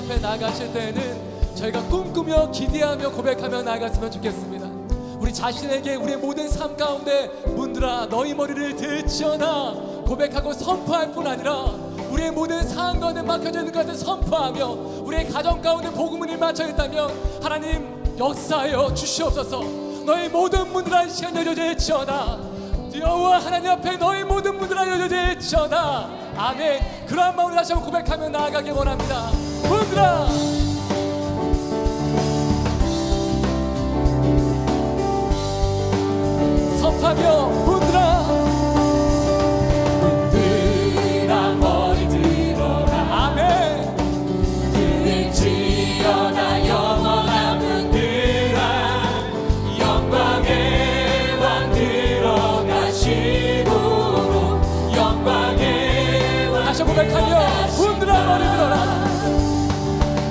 앞에 나가실 때에는 저희가 꿈꾸며 기대하며 고백하며 나아갔으면 좋겠습니다. 우리 자신에게 우리의 모든 삶 가운데 문들아 너희 머리를 들지어나 고백하고 선포할 뿐 아니라 우리의 모든 상황 가운데 막혀져 있는 것을 선포하며 우리의 가정 가운데 복음을 일맞춰 있다면 하나님 역사하여 주시옵소서. 너희 모든 문들아 이 시간 열려져 있지어다. 여호와 하나님 앞에 너희 모든 문들아 열려져 있지어다. 아멘. 그러한 마음으로 다시 한번 고백하며 나아가길 원합니다. 문들아 선포하며 문들아 문들아 머리 들어라. 아멘. 등을 지어라 영원한 문들아 영광의 왕 들어가시고 영광의 왕 다시 고백하며 문들아 머리 들어라.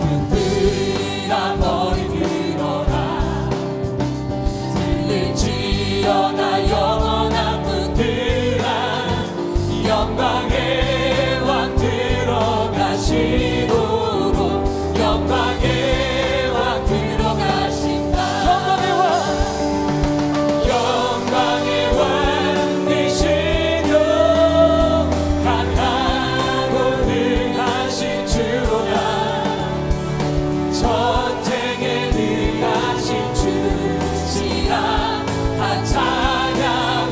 문들아 머리 들어라. 등을 지어라 영원한 문들아 영광의 왕 들어가시고 영광의 왕 들어가신다. 영광의 왕 되시며 강하고 능하신 주로다. 전쟁에 능하신 주시라. 다 찬양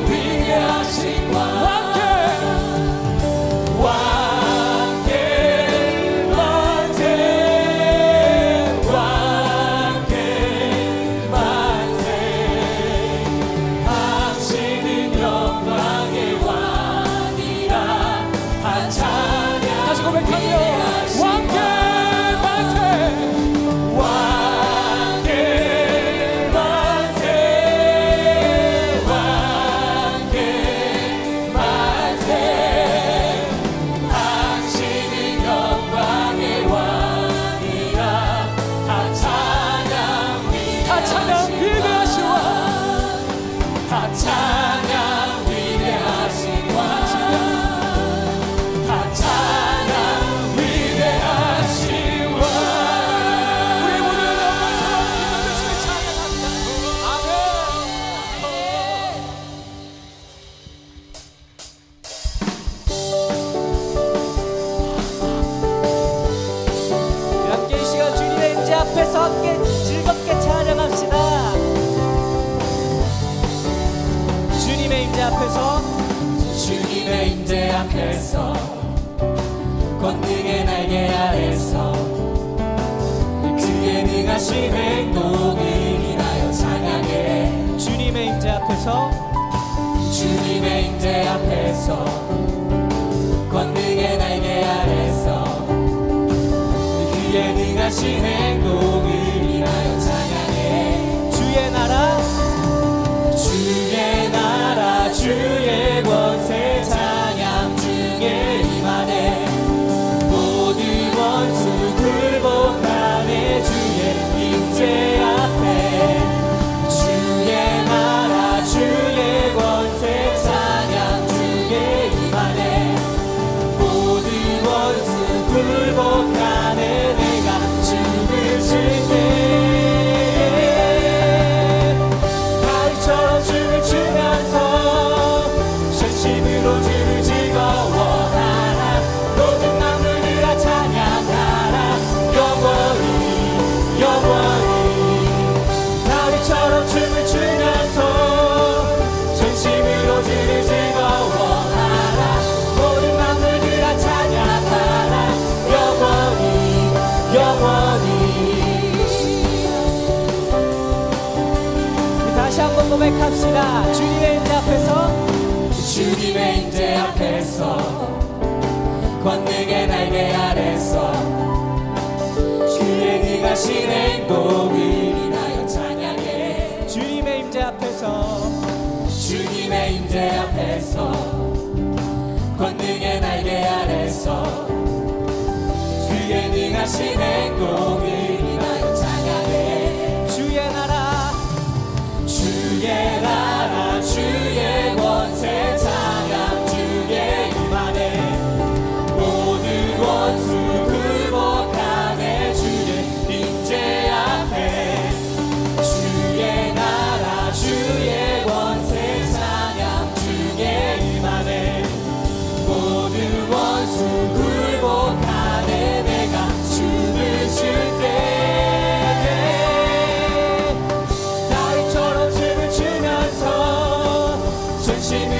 위대하신 왕 왕께 만세 왕께 만세. 당신은 영광의 왕이라. 다 찬양 다시 고백하며 왕께 만세. 왕께 만세 왕께 만세. 당신은 영광의 왕이라. 다 찬양 다 찬양 위대하신 왕. 다 찬양 위대하신 왕. 다 찬양 위대하신 왕. 우리 모두 영광 사랑하는 주님을 찬양합니다. 아멘. 함께 이 시간 주님의 임재 앞에서 함께 즐겁게 찬양합시다. 주님의 임재 앞에서 주님의 임재 앞에서 권능의 날개 아래서 그의 능하신 행동을 인하여 찬양해. 주님의 임재 앞에서 주님의 임재 앞에서 권능의 날개 아래서 그의 능하신 행동을 인하여 찬양해. 주의 나라 주의 나라 주의 권세 찬양 중에 임하네. 모든 원수 굴복하네. 주의 임재 앞에 주의 나라 주의 권세 찬양 중에 임하네. 모든 원수 굴복하네. 내가 춤을 출 때 가을처럼 춤을 추면서 전심으로 주를 즐거워하라. 모든 만물들아 찬양하라. 영원히 영원히. 가을처럼 춤을 추면서 전심으로 주를 즐거워하라. 모든 만물들아 찬양하라. 영원히 영원히. 다시 한번 고백합시다. 주님의 임재 앞에서 주님의 임재 앞에서 권능의 날개 아래서 그의 능하신 행동을 인하여 찬양해. 주님의 임재 앞에서 주님의 임재 앞에서 권능의 날개 아래서 그의 능하신 행동을 인하여 찬양해. 주의 나라 주의 나라 주의 권세 찬양 중에 임하네. 모든 원수 굴복하네.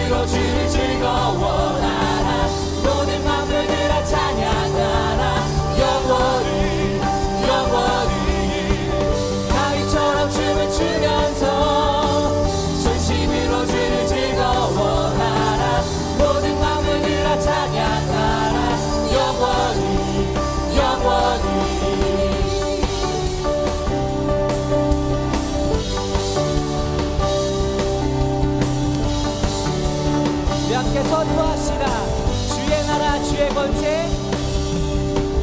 진심으로 주를 즐거워하라. 모든 만물들아 찬양하라. 영원히 영원히 다윗처럼 춤을 추면서 전심으로 주를 즐거워하라. 모든 만물들아 찬양하라. 영원히 영원히. 함께 선포합시다. 주의 나라 주의 권세,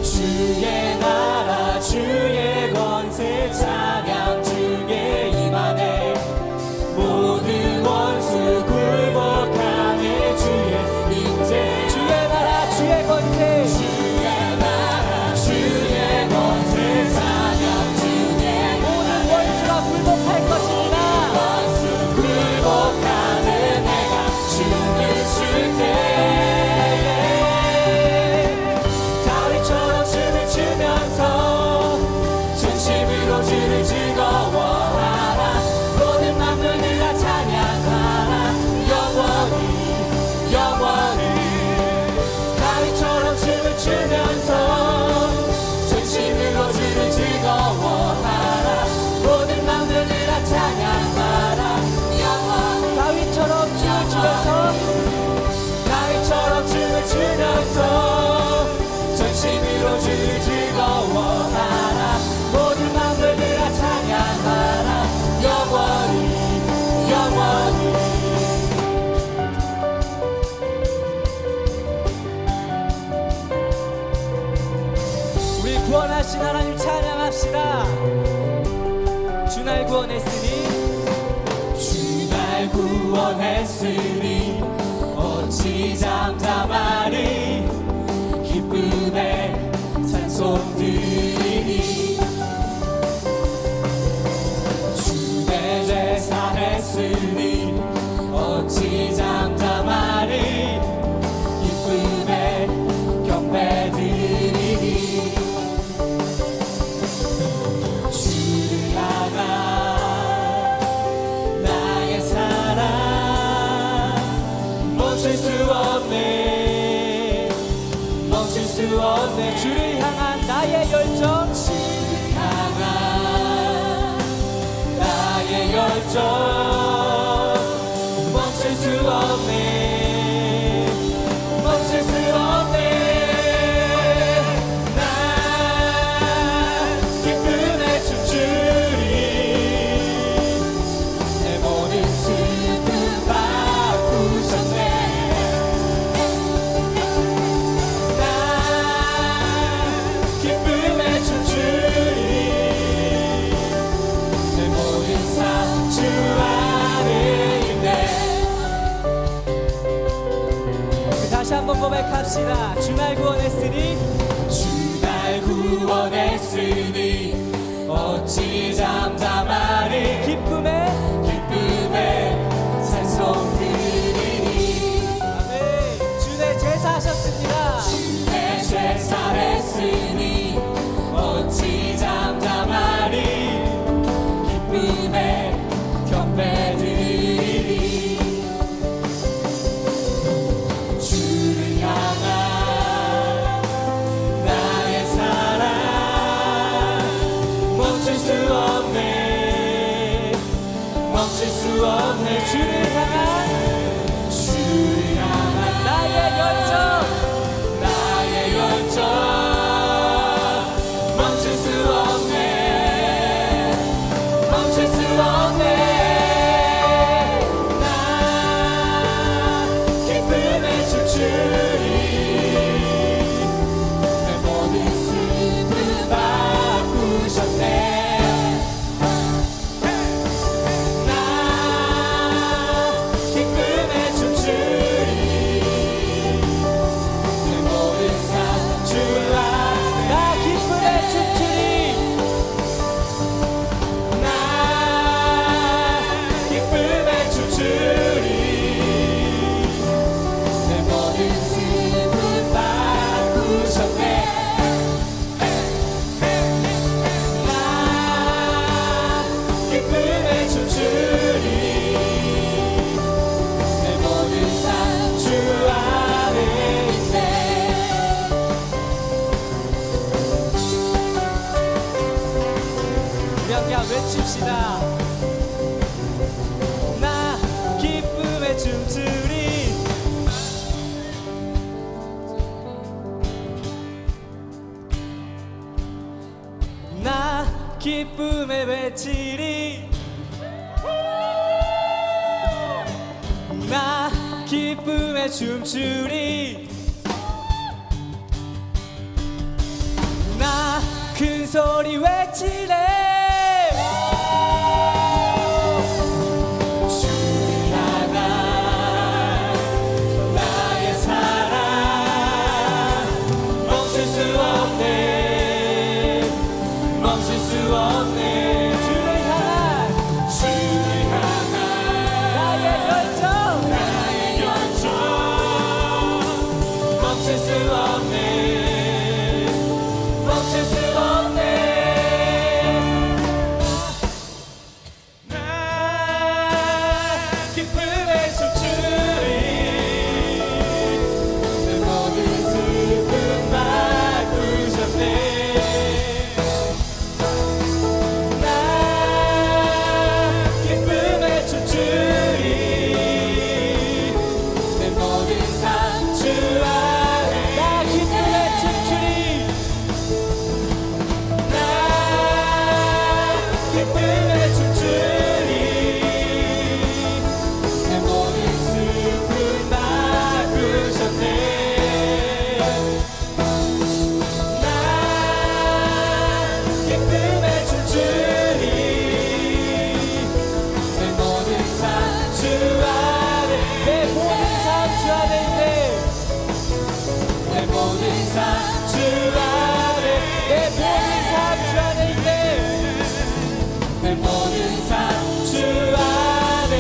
주의 나라 주의 권세 찬양 주의 임하네. 모든 원수 굴복하네. 주의 인재 주의 나라 주의 권세, 주의 나라 주의 권세 찬양 주의 모든 원수가 굴복할 것입니다. 원수 굴복하는 내가 춤을 출 때 다윗처럼 춤을 추면서 전심으로 주를 즐거워하라. 모든 만물들아 찬양하라. 영원히 영원히 다윗처럼 춤을 추면서 전심으로 주를 즐거워하라. 모든 만물들아 찬양하라. 영원히 다윗처럼 춤을 추면서 다윗처럼 춤을 추면서 전심으로 주를 즐거워하라. 모든 만물들아 찬양하라. 영원히 영원히. 우리 구원하신 하나님 찬양합시다. 주 날 구원했으니 주 날 구원했으니 어찌 잠잠하리. 기쁨에 찬송 드리니 주 내 죄 사했으니 어찌 잠잠하리. 기쁨에 경배 드리니 주를 향한 나의 사랑 멈출 수 없네. 멈출 수 없네. 주를 향한 나의 열정, 주를 향한 나의 열정 멈출 수 없네. 멈출 수 없네. 난 기쁨에 춤추리. 내 모든 슬픔 바꾸셨네. 난 기쁨에 춤추리. 내 모든 삶 주 안에 있네. 다시 한번 고백합시다. 주 날 구원했으니 주 날 구원했으니 어찌 잠잠하리. 기쁨에 찬송 드리니 아멘. 주 내 제사하셨습니다. 내 죄 사했으니 어찌 잠잠하리. 기쁨에 경배 드리니 주를 향한 나의 사랑 멈출 수 없네. 멈출 수 없네. 주를 향한 주를 향한 나의 열정, 나의 열정 합시다. 나 기쁨에 춤추리. 나 기쁨에 외치리. 나 기쁨에 춤추리. 나 큰 소리 외치네. 주를 향한 나의 사랑 멈출 수 없네 멈출 수 없네 주를 향한 나의 열정. 나의 열정 멈출 수 없네 멈출 수 없네 나 기쁨에 춤추리 내 모든 슬픔 바꾸셨네 나 기쁨에 춤추리 내 모든 삶 주 안에 나 기쁨에 춤추리. 나 기쁨에 춤추리 내 모든 슬픔 바꾸셨네 나 기쁨에 춤추리 내 모든 삶 주 안에 내 모든 삶 주 안에 있네. 내 모든 삶 주 안에 내 모든 삶 주 안에 있네. 내 모든 삶 주 안에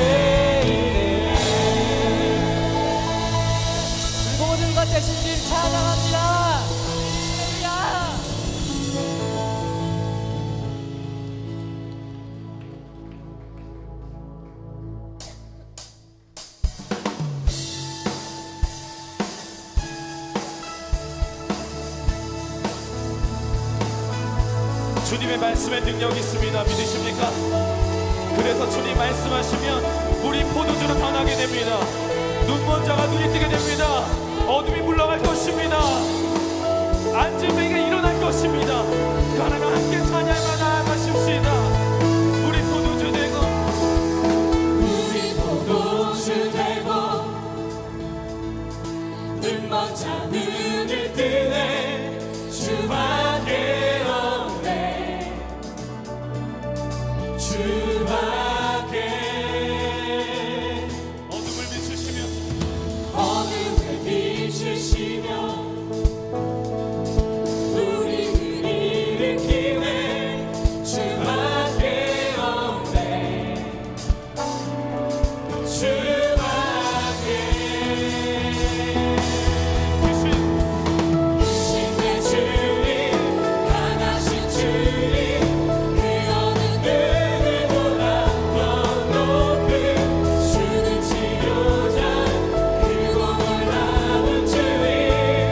모든 것 대신 주님 찬양합니다. 할렐루야. 주님의 말씀에 능력이 있습니다. 믿으십니까? 그래서 주님 말씀하시면 우리 포도주로 변하게 됩니다. 눈먼 자가 눈이 뜨게 됩니다. 어둠이 물러갈 것입니다. 앉은 이가 일어날 것입니다. 그 하나님 함께 찬양하며 나아가십시다. 우리 포도주 되고 우리 포도주 되고 눈먼 자 눈을 뜨네 주밖에 없네 주밖에 어둠을 비추시며 어둠을 비추시며 우리를 일으키네 주밖에 없네 주밖에 신의 주님 강하신 주님 그 어느 누구보다 더 높은 주는 치료자 크고 놀라운 주님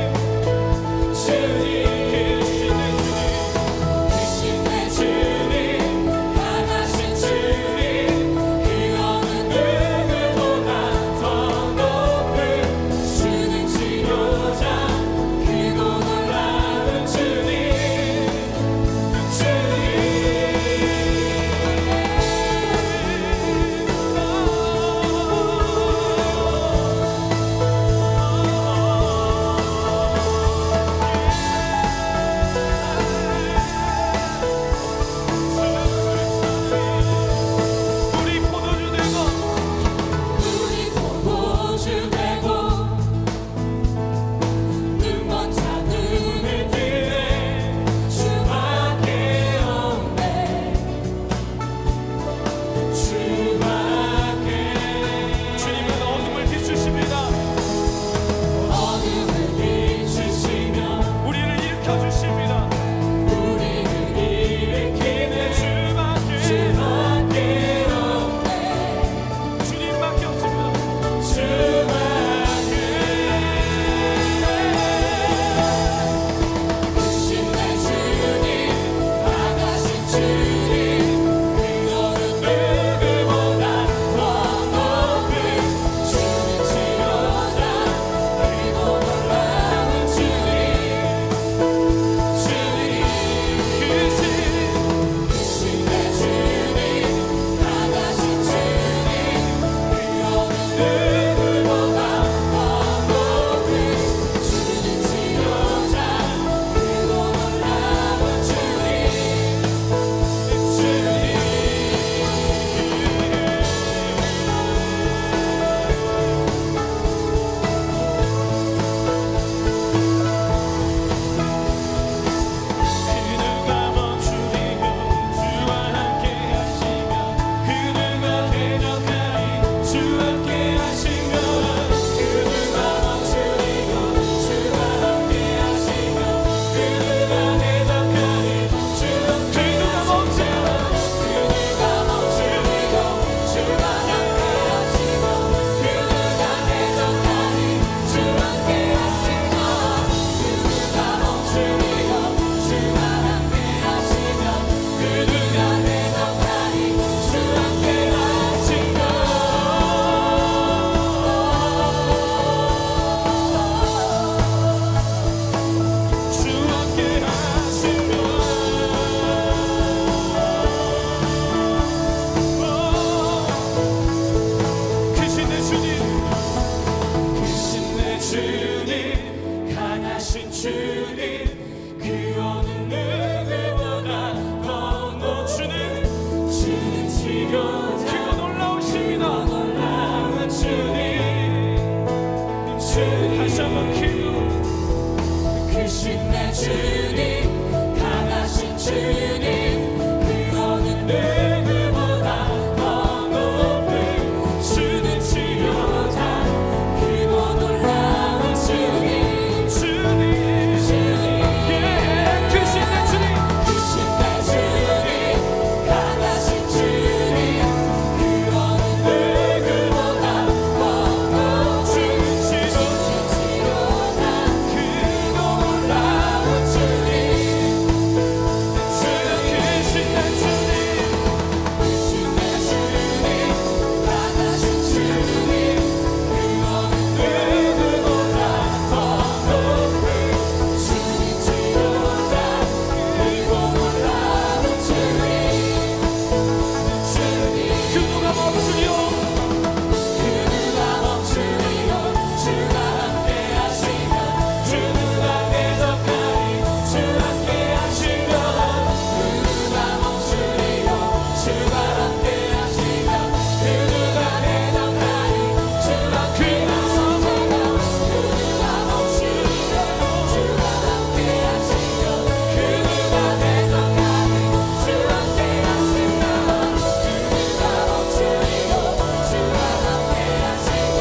주님 다시 한번 크신 내 주님 강하신 주님 그 어느 누구보다 더 높은 주는 치료자 크고 놀라운 주님 주님 크신 내 주님 크신 내 주님 강하신 주님 그 어느 누구보다 더 높은 주는 치료자 크고 놀라운 주님 크신 내 주님 크신 내 주님 강하신 주님 그 어느 누구보다 더 높은 주님 치료자 크고 놀라운 주님 그 누가 멈추리요 그 누가 멈추리요 주가 함께 하시면 주 누가 대적하리 주 함께 하시면 그 누가 멈추리요 주가 함께 하시면 그 누가 대적하리 주 함께 하시면 그 누가 멈추리요 주가 함께 하시면 그 누가 대적하리 주 함께 하시면 그 누가 멈추리요 주가 함께 하시면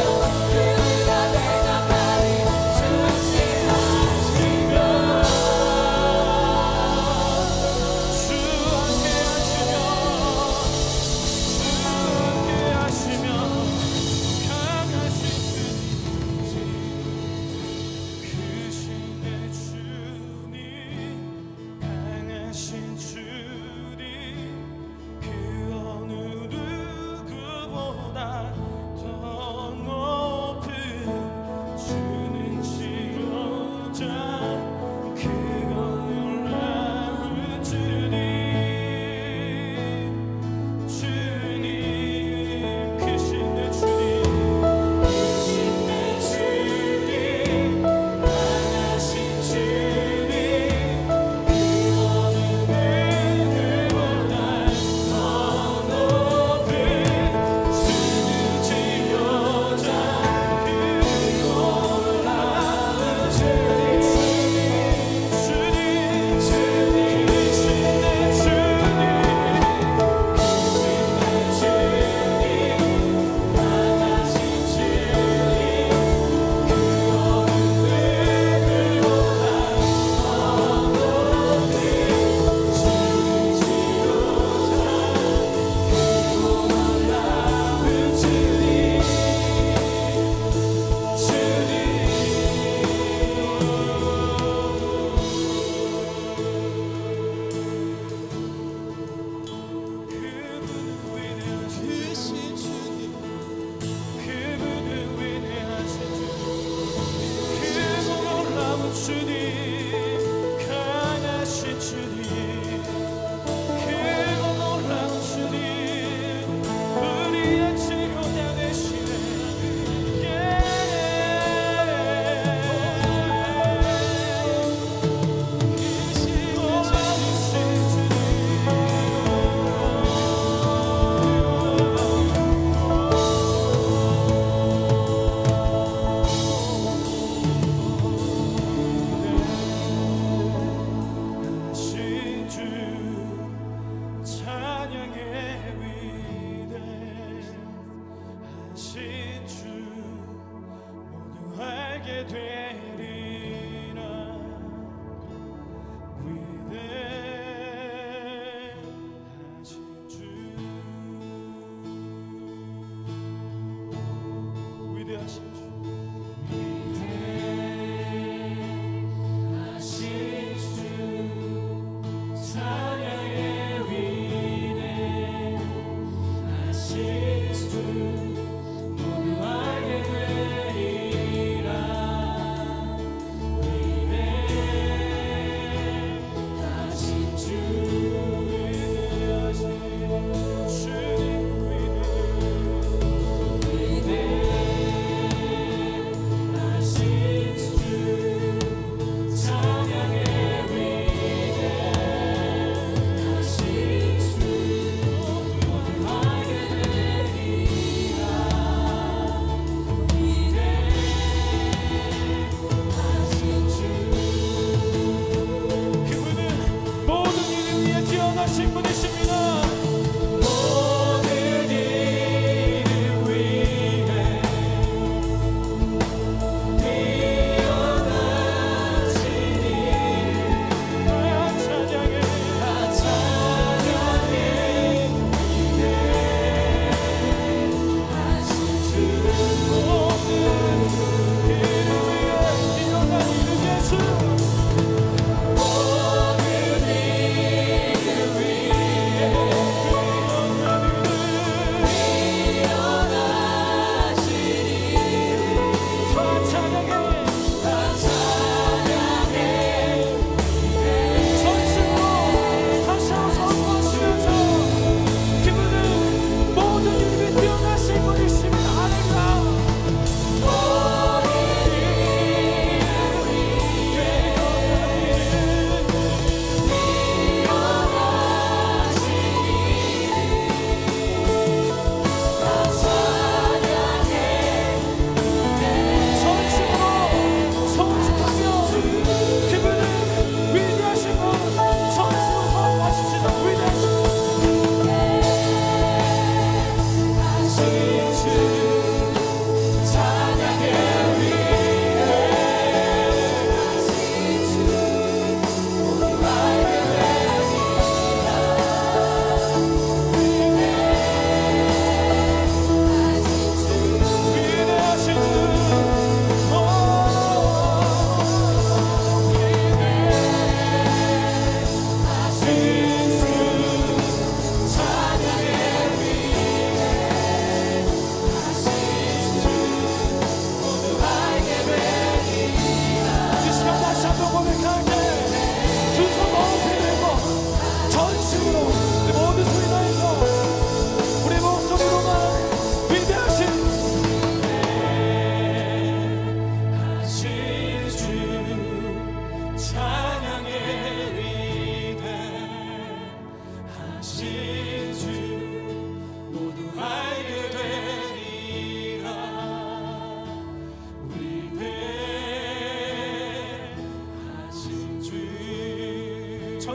그 누가 대적하리 주 함께 하시면 강하신 크신 내 주님 강하신 주님 그 어느 누구보다 더 높은 주는 치료자 크고 놀라운 주님 크신 내 주님 크신 내 주님 강하신 주님 그 어느 누구보다 더 높은 주는 치료자 크고 놀라운 주님 그분은 위대하신 주님 크고 놀라운 주님 강하신 주님 크고 놀라운 주님 우리의 치료자 되시네 하신 주 찬양의 위대하신 주 모두 알게 되리라 위대하신 주 위대하신 주 하신 주 찬양의 위대하신 주 모두 알게 되리라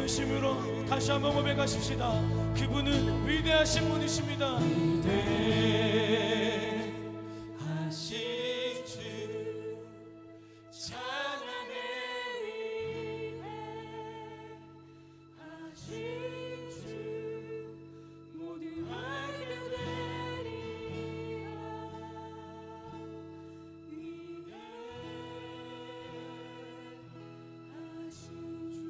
진심으로 다시 한번 고백하십시다. 그분은 위대하신 분이십니다. 하신 주 찬양해 하신 주 모두 알게 되리라. 위대하신 주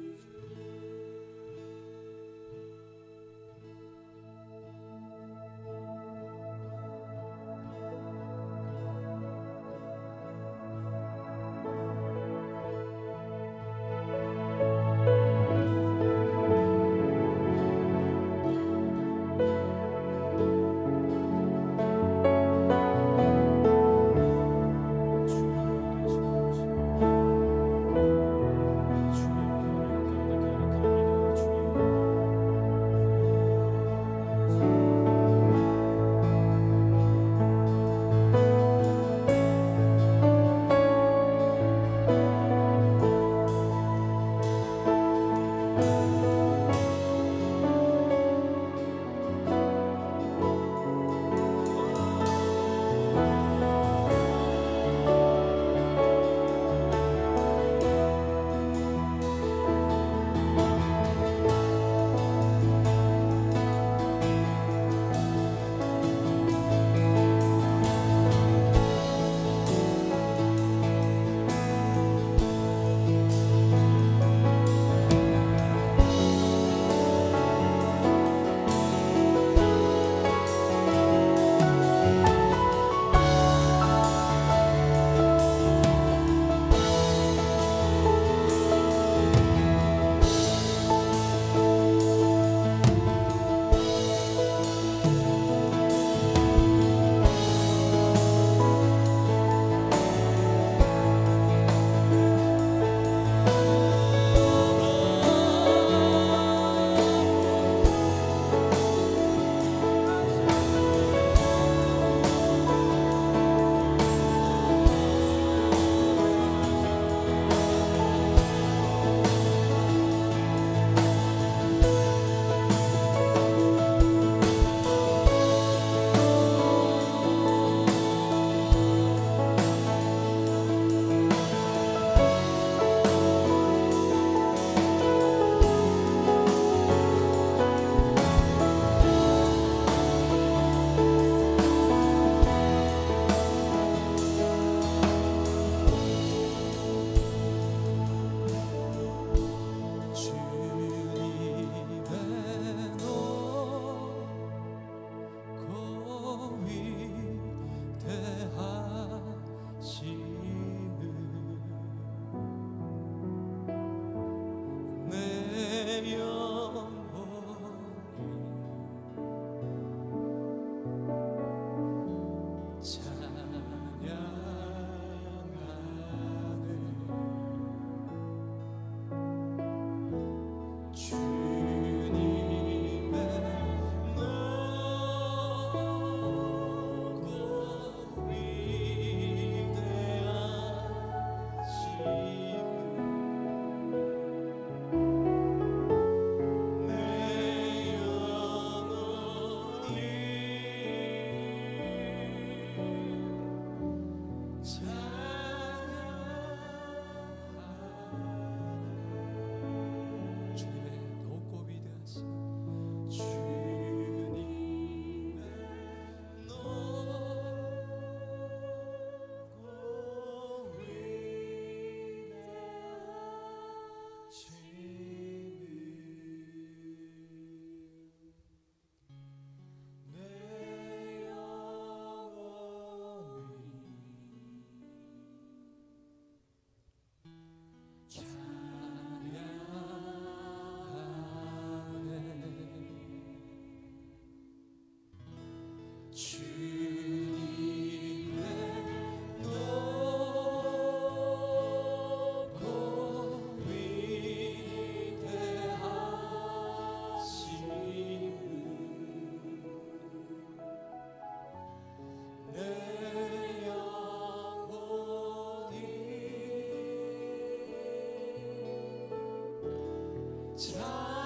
자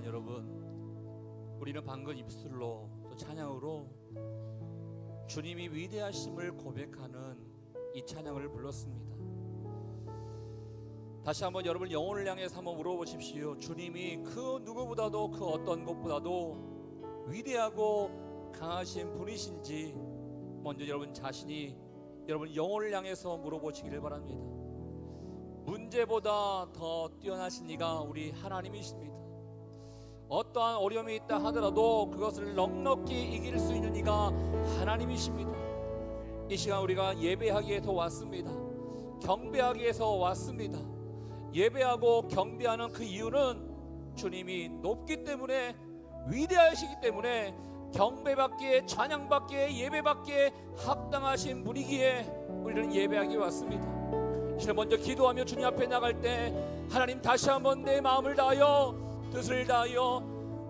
여러분, 우리는 방금 입술로 또 찬양으로 주님이 위대하심을 고백하는 이 찬양을 불렀습니다. 다시 한번 여러분 영혼을 향해서 한번 물어보십시오. 주님이 그 누구보다도 그 어떤 것보다도 위대하고 강하신 분이신지 먼저 여러분 자신이 여러분 영혼을 향해서 물어보시기를 바랍니다. 문제보다 더 뛰어나신 이가 우리 하나님이십니다. 어떠한 어려움이 있다 하더라도 그것을 넉넉히 이길 수 있는 이가 하나님이십니다. 이 시간 우리가 예배하기 위해서 왔습니다. 경배하기 위해서 왔습니다. 예배하고 경배하는 그 이유는 주님이 높기 때문에, 위대하시기 때문에, 경배받기에, 찬양받기에, 예배받기에 합당하신 분이기에 우리는 예배하기 왔습니다. 이 시간 먼저 기도하며 주님 앞에 나갈 때 하나님, 다시 한번 내 마음을 다하여 뜻을 다하여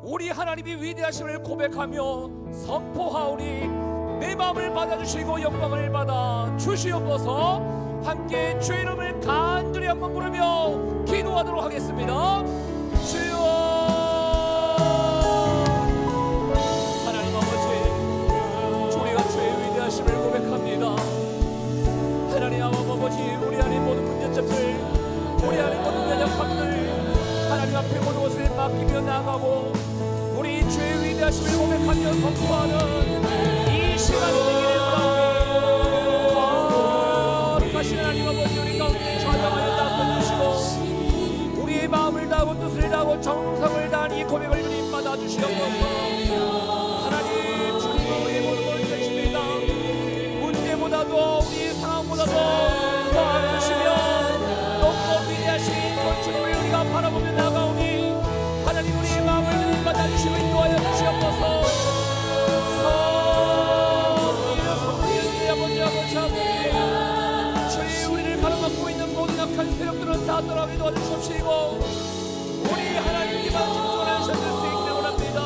우리 하나님이 위대하심을 고백하며 선포하오니 내 마음을 받아주시고 영광을 받아 주시옵소서. 함께 주의 이름을 간절히 한번 부르며 기도하도록 하겠습니다. 주여, 하나님 아버지, 우리가 주의 위대하심을 고백합니다. 하나님 아버지, 우리 안에 모든 문제점들, 우리 안에 모든 연약함들 하나님 앞에 모든 것을 맡기며 나가고 우리 주의 위대하심을 고백하며 선포하는 이 시간이 되기를 바랍니다. 거룩하신 하나님 아버지, 우리 가운데 좌정하여 나서주시고 우리의 마음을 다하고 뜻을 다하고 정성을 다한 이 고백을 주님 받아주시옵소서. 하나님, 주님 우리의 모든 것을 주십니다. 문제보다도 우리 상황보다도 더 아프시며 높고 위대하신 그 주님을 우리가 바라보며 나가오니 하나님, 우리의 마음을 주님 받아주시고 인도하여 주시옵소서. 성령의 아버지, 주의 우리를 가로막고 있는 모든 악한 세력들은 다 떠나게 도와주시옵시고 우리 하나님께만 집중하는 시간 될 수 있기를 원합니다.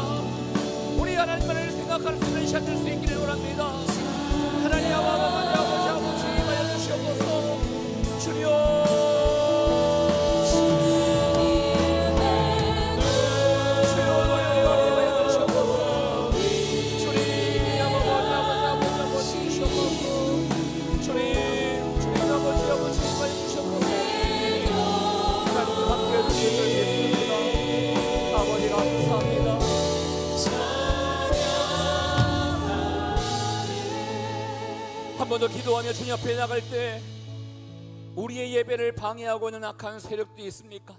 우리 하나님만을 생각할 수 있는 시간 될 수 있기를 원합니다. 하나님 아버지 임하여 주시옵소서. 주여, 아버지 감사합니다. 한 번 더 기도하며 주님 앞에 나갈 때 우리의 예배를 방해하고 있는 악한 세력도 있습니까?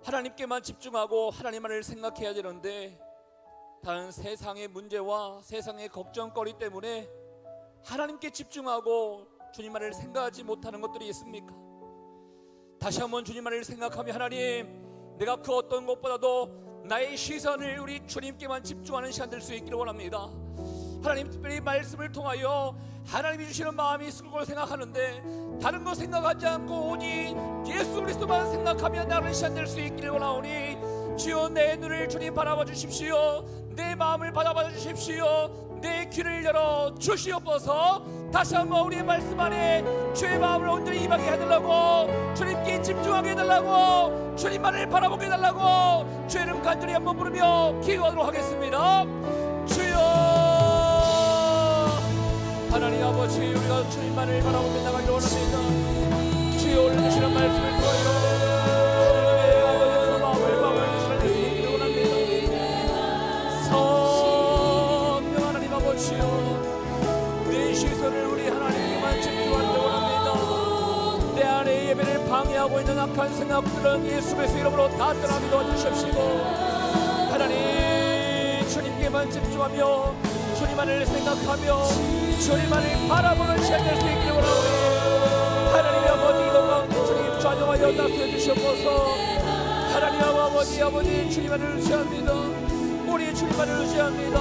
하나님께만 집중하고 하나님만을 생각해야 되는데 다른 세상의 문제와 세상의 걱정거리 때문에 하나님께 집중하고 주님만을 생각하지 못하는 것들이 있습니까? 다시 한번 주님만을 생각하며 하나님, 내가 그 어떤 것보다도 나의 시선을 우리 주님께만 집중하는 시간 될 수 있기를 원합니다. 하나님, 특별히 말씀을 통하여 하나님이 주시는 마음이 있을 걸 생각하는데 다른 거 생각하지 않고 오직 예수 그리스도만 생각하며 나가는 시간 될 수 있기를 원하오니 주여, 내 눈을 주님 바라봐 주십시오. 내 마음을 바라봐 주십시오. 내 귀를 열어 주시옵소서. 다시 한번 우리의 말씀 안에 주의 마음을 온전히 임하게 해달라고, 주님께 집중하게 해달라고, 주님만을 바라보게 해달라고 주의 이름 간절히 한번 부르며 기도하도록 하겠습니다. 주여, 하나님 아버지, 우리가 주님만을 바라보며 나가기를 원합니다. 주여, 올려주시는 말씀을 통하여 하나님의 아버지 그 마음을 막아주시는 수 있기를 원합니다. 성령 하나님 아버지여, 내 시선을 우리 하나님께만 집중하기를 원합니다. 내 안에 예배를 방해하고 있는 악한 생각들은 예수 그리스도의 이름으로 다 떠나게 도와주십시오. 하나님, 주님께만 집중하며 주님만을 생각하며 주님만을 바라보는 시간 될 수 있기를 원하오니 하나님의 아버지, 이것 가운데 주님 좌정하여 나서여 주시옵소서. 하나님 아버지, 주님만을 의지합니다. 우리 주님만을 의지합니다.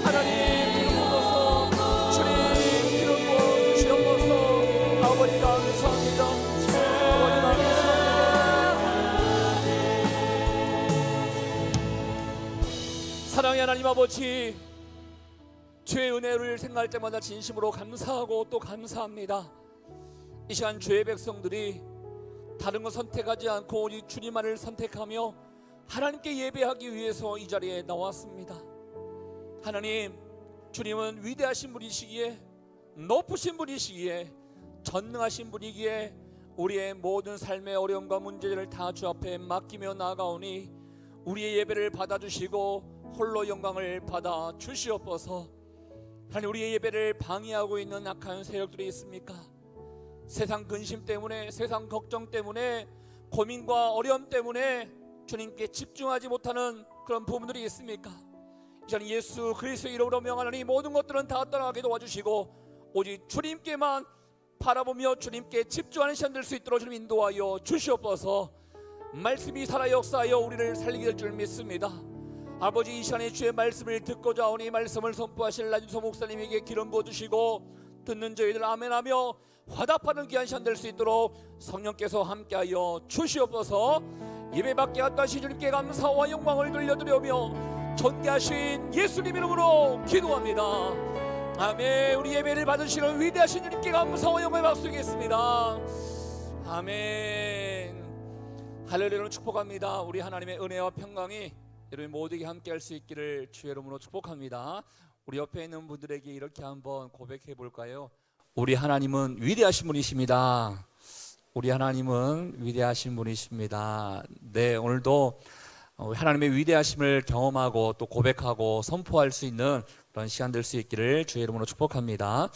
하나님, 기름 부어서 주님 기름 부어 주시옵소서. 아버지 감사합니다. 아버지 감사합니다. 사랑의 하나님 아버지, 주의 은혜를 생각할 때마다 진심으로 감사하고 또 감사합니다. 이 시간 주의 백성들이 다른 거 선택하지 않고 오직 주님만을 선택하며 하나님께 예배하기 위해서 이 자리에 나왔습니다. 하나님, 주님은 위대하신 분이시기에, 높으신 분이시기에, 전능하신 분이기에 우리의 모든 삶의 어려움과 문제들을 다 주 앞에 맡기며 나아가오니 우리의 예배를 받아주시고 홀로 영광을 받아 주시옵소서. 하나님, 우리의 예배를 방해하고 있는 악한 세력들이 있습니까? 세상 근심 때문에, 세상 걱정 때문에, 고민과 어려움 때문에 주님께 집중하지 못하는 그런 부분들이 있습니까? 이제는 예수 그리스도의 이름으로 명하노니 모든 것들은 다 떠나가게 도와주시고 오직 주님께만 바라보며 주님께 집중하는 시간 될 수 있도록 주님 인도하여 주시옵소서. 말씀이 살아 역사하여 우리를 살리게 될 줄 믿습니다. 아버지, 이 시간에 주의 말씀을 듣고자 하오니 말씀을 선포하실 나준서 목사님에게 기름 부어주시고 듣는 저희들 아멘하며 화답하는 귀한 시간 될 수 있도록 성령께서 함께하여 주시옵소서. 예배받게 하다시 주님께 감사와 영광을 돌려드리며 존귀하신 예수님 이름으로 기도합니다. 아멘. 우리 예배를 받으시는 위대하신 주님께 감사와 영광을 박수드리겠습니다. 아멘. 할렐루야로 축복합니다. 우리 하나님의 은혜와 평강이 여러분 모두에게 함께할 수 있기를 주의 이름으로 축복합니다. 우리 옆에 있는 분들에게 이렇게 한번 고백해 볼까요? 우리 하나님은 위대하신 분이십니다. 우리 하나님은 위대하신 분이십니다. 네, 오늘도 하나님의 위대하심을 경험하고 또 고백하고 선포할 수 있는 그런 시간 될 수 있기를 주의 이름으로 축복합니다.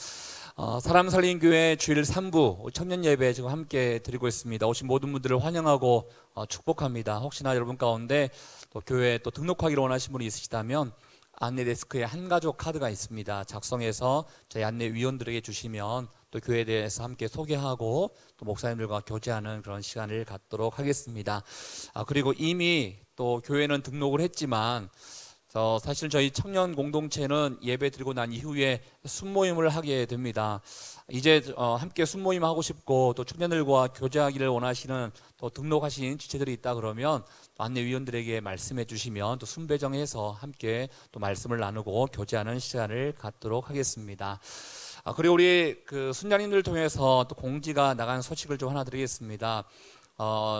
사람 살린 교회 주일 3부 청년 예배 지금 함께 드리고 있습니다. 오신 모든 분들을 환영하고 축복합니다. 혹시나 여러분 가운데 또 교회에 또 등록하기를 원하시는 분이 있으시다면 안내 데스크에 한가족 카드가 있습니다. 작성해서 저희 안내 위원들에게 주시면 또 교회에 대해서 함께 소개하고 또 목사님들과 교제하는 그런 시간을 갖도록 하겠습니다. 그리고 이미 또 교회는 등록을 했지만 사실 저희 청년 공동체는 예배 드리고 난 이후에 순모임을 하게 됩니다. 이제 함께 순모임 하고 싶고 또 청년들과 교제하기를 원하시는 또 등록하신 지체들이 있다 그러면 안내위원들에게 말씀해 주시면 또 순배정해서 함께 또 말씀을 나누고 교제하는 시간을 갖도록 하겠습니다. 그리고 우리 그 순장님들 통해서 또 공지가 나간 소식을 좀 하나 드리겠습니다.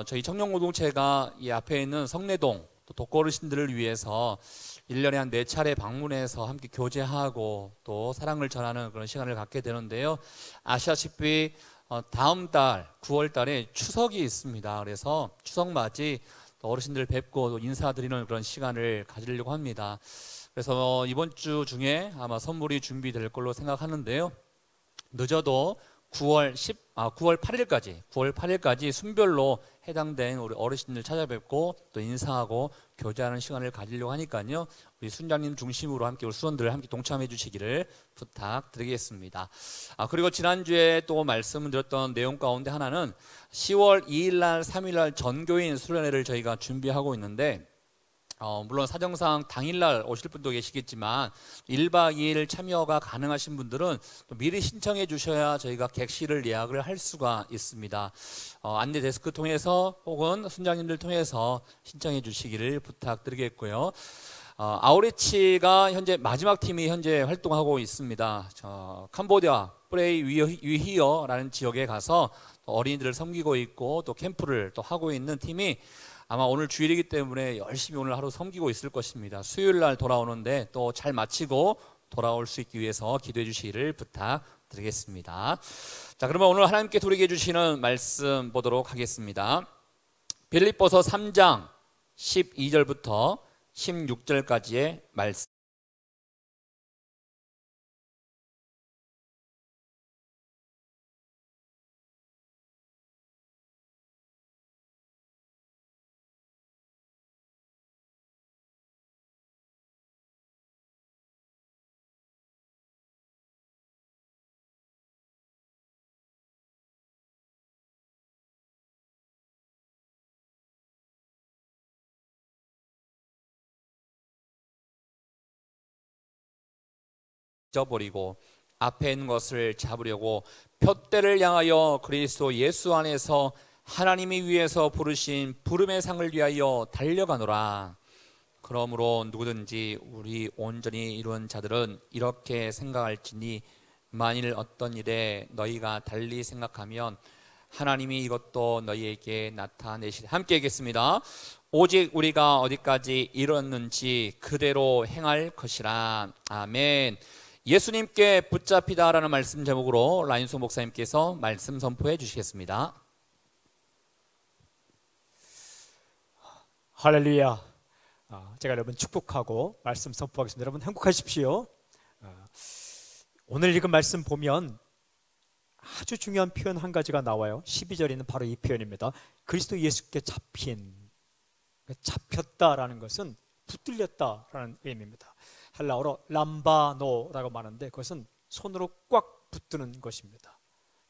저희 청년 공동체가 이 앞에 있는 성내동 또 독거어르신들을 위해서 1년에 한 4차례 방문해서 함께 교제하고 또 사랑을 전하는 그런 시간을 갖게 되는데요. 아시다시피 다음 달 9월 달에 추석이 있습니다. 그래서 추석 맞이 또 어르신들 뵙고 또 인사드리는 그런 시간을 가지려고 합니다. 그래서 이번 주 중에 아마 선물이 준비될 걸로 생각하는데요. 늦어도 9월 8일까지 순별로 해당된 우리 어르신들 찾아뵙고 또 인사하고 교제하는 시간을 가지려고 하니까요. 우리 순장님 중심으로 함께 우리 수원들 함께 동참해 주시기를 부탁드리겠습니다. 그리고 지난주에 또 말씀드렸던 내용 가운데 하나는 10월 2일날 3일날 전교인 수련회를 저희가 준비하고 있는데 물론 사정상 당일날 오실 분도 계시겠지만 1박 2일 참여가 가능하신 분들은 또 미리 신청해 주셔야 저희가 객실을 예약을 할 수가 있습니다. 안내 데스크 통해서 혹은 순장님들 통해서 신청해 주시기를 부탁드리겠고요. 아우리치가 현재 마지막 팀이 현재 활동하고 있습니다. 캄보디아 프레이 위히어라는 지역에 가서 어린이들을 섬기고 있고 또 캠프를 또 하고 있는 팀이 아마 오늘 주일이기 때문에 열심히 오늘 하루 섬기고 있을 것입니다. 수요일 날 돌아오는데 또 잘 마치고 돌아올 수 있기 위해서 기도해 주시기를 부탁드리겠습니다. 자, 그러면 오늘 하나님께 우리에게 주시는 말씀 보도록 하겠습니다. 빌립보서 3장 12절부터 16절까지의 말씀. 잊어버리고 앞에 있는 것을 잡으려고 푯대를 향하여 그리스도 예수 안에서 하나님이 위에서 부르신 부름의 상을 위하여 달려가노라. 그러므로 누구든지 우리 온전히 이룬 자들은 이렇게 생각할지니 만일 어떤 일에 너희가 달리 생각하면 하나님이 이것도 너희에게 나타내시리. 함께 하겠습니다. 오직 우리가 어디까지 이뤘는지 그대로 행할 것이라. 아멘. 예수님께 붙잡히다라는 말씀 제목으로 라인소 목사님께서 말씀 선포해 주시겠습니다. 할렐루야. 제가 여러분 축복하고 말씀 선포하겠습니다. 여러분 행복하십시오. 오늘 읽은 말씀 보면 아주 중요한 표현 한 가지가 나와요. 12절에는 바로 이 표현입니다. 그리스도 예수께 잡혔다라는 것은 붙들렸다라는 의미입니다. 헬라어로 람바노라고 말하는데 그것은 손으로 꽉 붙드는 것입니다.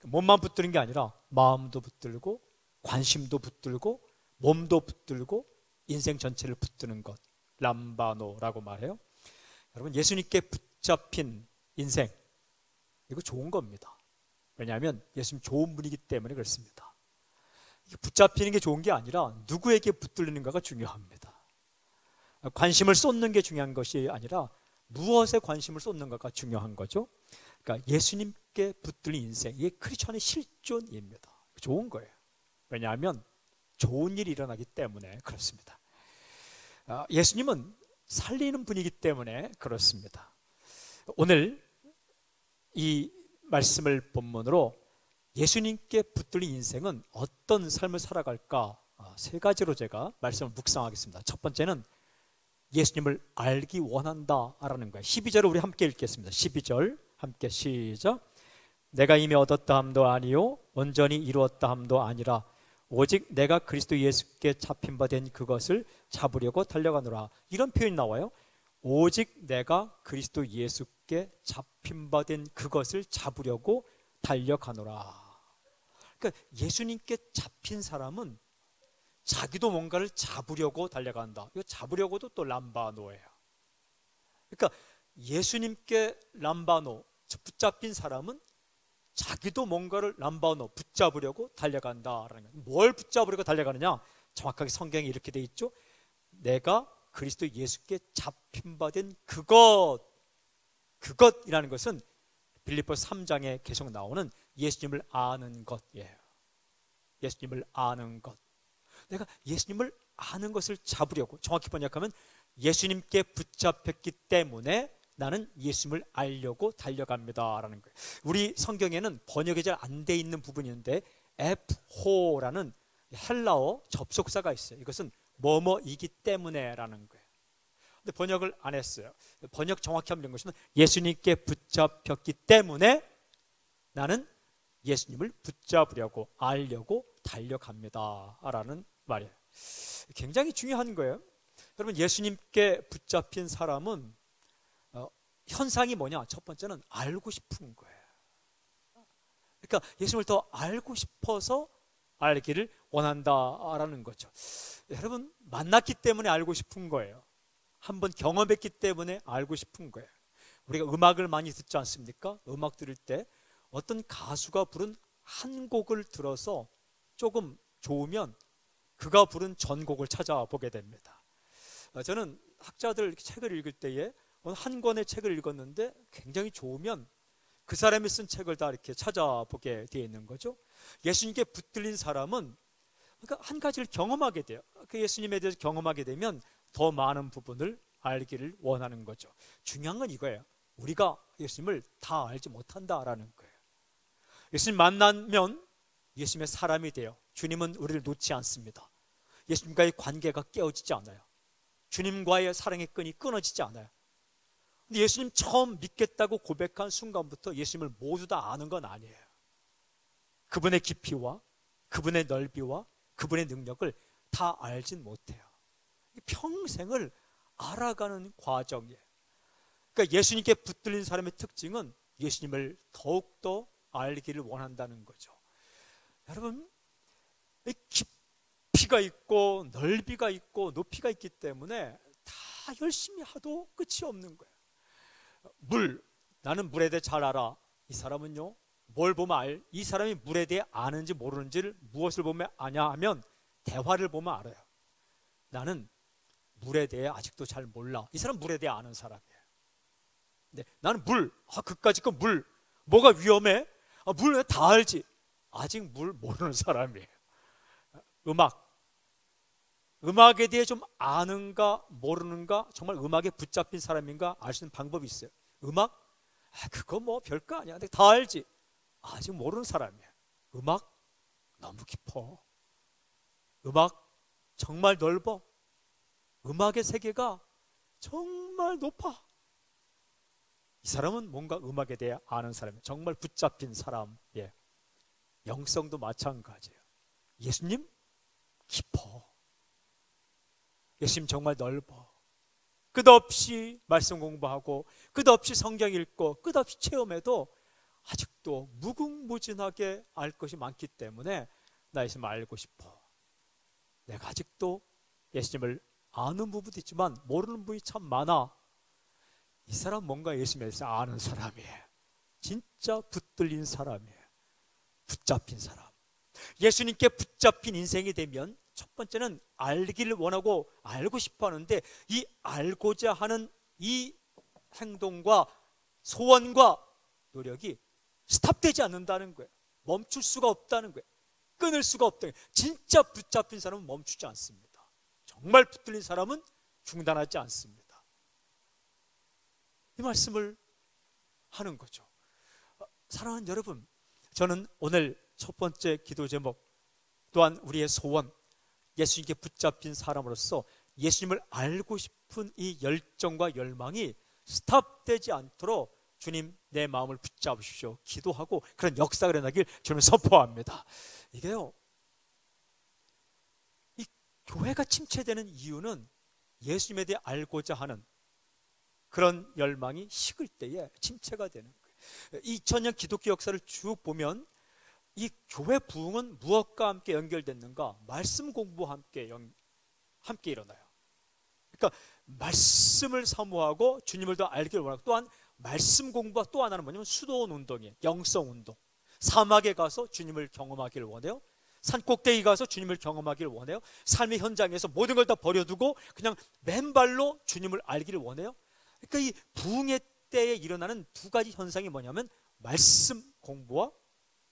몸만 붙드는 게 아니라 마음도 붙들고 관심도 붙들고 몸도 붙들고 인생 전체를 붙드는 것, 람바노라고 말해요. 여러분, 예수님께 붙잡힌 인생, 이거 좋은 겁니다. 왜냐하면 예수님 좋은 분이기 때문에 그렇습니다. 붙잡히는 게 좋은 게 아니라 누구에게 붙들리는가가 중요합니다. 관심을 쏟는 게 중요한 것이 아니라 무엇에 관심을 쏟는가가 중요한 거죠. 그러니까 예수님께 붙들린 인생, 이게 크리스천의 실존입니다. 좋은 거예요. 왜냐하면 좋은 일이 일어나기 때문에 그렇습니다. 예수님은 살리는 분이기 때문에 그렇습니다. 오늘 이 말씀을 본문으로 예수님께 붙들린 인생은 어떤 삶을 살아갈까? 세 가지로 제가 말씀을 묵상하겠습니다. 첫 번째는 예수님을 알기 원한다라는 거예요. 12절을 우리 함께 읽겠습니다. 12절 함께 시작. 내가 이미 얻었다 함도 아니요 온전히 이루었다 함도 아니라 오직 내가 그리스도 예수께 잡힌 바 된 그것을 잡으려고 달려가노라. 이런 표현이 나와요. 오직 내가 그리스도 예수께 잡힌 바 된 그것을 잡으려고 달려가노라. 그러니까 예수님께 잡힌 사람은 자기도 뭔가를 잡으려고 달려간다. 이거 잡으려고도 또 람바노예요. 그러니까 예수님께 람바노, 붙잡힌 사람은 자기도 뭔가를 람바노, 붙잡으려고 달려간다라는 거예요. 뭘 붙잡으려고 달려가느냐? 정확하게 성경에 이렇게 돼 있죠. 내가 그리스도 예수께 잡힌 바 된 그것이라는 것은 빌립보서 3장에 계속 나오는 예수님을 아는 것이에요. 예수님을 아는 것. 내가 예수님을 아는 것을 잡으려고, 정확히 번역하면 예수님께 붙잡혔기 때문에 나는 예수님을 알려고 달려갑니다라는 거예요. 우리 성경에는 번역이 잘 안 돼 있는 부분이 있는데 에프호라는 헬라어 접속사가 있어요. 이것은 뭐뭐이기 때문에라는 거예요. 근데 번역을 안 했어요. 번역 정확히 하면 것은 예수님께 붙잡혔기 때문에 나는 예수님을 붙잡으려고 알려고 달려갑니다 라는 말이에요. 굉장히 중요한 거예요. 여러분, 예수님께 붙잡힌 사람은 현상이 뭐냐? 첫 번째는 알고 싶은 거예요. 그러니까 예수님을 더 알고 싶어서 알기를 원한다라는 거죠. 여러분, 만났기 때문에 알고 싶은 거예요. 한번 경험했기 때문에 알고 싶은 거예요. 우리가 음악을 많이 듣지 않습니까? 음악 들을 때 어떤 가수가 부른 한 곡을 들어서 조금 좋으면 그가 부른 전곡을 찾아보게 됩니다. 저는 학자들 책을 읽을 때에 한 권의 책을 읽었는데 굉장히 좋으면 그 사람이 쓴 책을 다 이렇게 찾아보게 되어 있는 거죠. 예수님께 붙들린 사람은 그러니까 한 가지를 경험하게 돼요. 그 예수님에 대해서 경험하게 되면 더 많은 부분을 알기를 원하는 거죠. 중요한 건 이거예요. 우리가 예수님을 다 알지 못한다라는 거예요. 예수님 만나면 예수님의 사람이 돼요. 주님은 우리를 놓지 않습니다. 예수님과의 관계가 깨어지지 않아요. 주님과의 사랑의 끈이 끊어지지 않아요. 근데 예수님 처음 믿겠다고 고백한 순간부터 예수님을 모두 다 아는 건 아니에요. 그분의 깊이와 그분의 넓이와 그분의 능력을 다 알진 못해요. 평생을 알아가는 과정이에요. 그러니까 예수님께 붙들린 사람의 특징은 예수님을 더욱더 알기를 원한다는 거죠. 여러분, 깊이가 있고 넓이가 있고 높이가 있기 때문에 다 열심히 하도 끝이 없는 거예요. 나는 물에 대해 잘 알아. 이 사람은요, 뭘 보면 이 사람이 물에 대해 아는지 모르는지를 무엇을 보면 아냐 하면 대화를 보면 알아요. 나는 물에 대해 아직도 잘 몰라. 이 사람 물에 대해 아는 사람이에요. 근데 나는 그까짓 거 물 뭐가 위험해? 물 다 알지. 아직 모르는 사람이에요. 음악에 대해 좀 아는가 모르는가, 정말 음악에 붙잡힌 사람인가 알 수 있는 방법이 있어요. 음악? 그거 뭐 별거 아니야. 근데 다 알지. 아직 모르는 사람이야. 음악 너무 깊어. 음악 정말 넓어. 음악의 세계가 정말 높아. 이 사람은 뭔가 음악에 대해 아는 사람이에요. 정말 붙잡힌 사람이에요. 영성도 마찬가지예요. 예수님 깊어. 예수님 정말 넓어. 끝없이 말씀 공부하고 끝없이 성경 읽고 끝없이 체험해도 아직도 무궁무진하게 알 것이 많기 때문에 나 예수님을 알고 싶어. 내가 아직도 예수님을 아는 부분도 있지만 모르는 부분이 참 많아. 이 사람 뭔가 예수님에 대해서 아는 사람이에요. 진짜 붙들린 사람이에요. 붙잡힌 사람. 예수님께 붙잡힌 인생이 되면 첫 번째는 알기를 원하고 알고 싶어 하는데, 이 알고자 하는 이 행동과 소원과 노력이 스탑되지 않는다는 거예요. 멈출 수가 없다는 거예요. 끊을 수가 없다는 거예요. 진짜 붙잡힌 사람은 멈추지 않습니다. 정말 붙들린 사람은 중단하지 않습니다. 이 말씀을 하는 거죠. 사랑하는 여러분, 저는 오늘 첫 번째 기도 제목, 또한 우리의 소원, 예수님께 붙잡힌 사람으로서 예수님을 알고 싶은 이 열정과 열망이 스탑되지 않도록 주님 내 마음을 붙잡으십시오 기도하고 그런 역사가 일어나길 주님 선포합니다. 이게요, 이 교회가 침체되는 이유는 예수님에 대해 알고자 하는 그런 열망이 식을 때에 침체가 되는 거예요. 2000년 기독교 역사를 쭉 보면 이 교회 부흥은 무엇과 함께 연결됐는가? 말씀 공부와 함께 일어나요. 그러니까 말씀을 사모하고 주님을 더 알기를 원하고, 또한 말씀 공부와 또 하나는 뭐냐면 수도원 운동이에요. 영성 운동. 사막에 가서 주님을 경험하기를 원해요. 산 꼭대기 가서 주님을 경험하기를 원해요. 삶의 현장에서 모든 걸 다 버려두고 그냥 맨발로 주님을 알기를 원해요. 그러니까 이 부흥의 때에 일어나는 두 가지 현상이 뭐냐면 말씀 공부와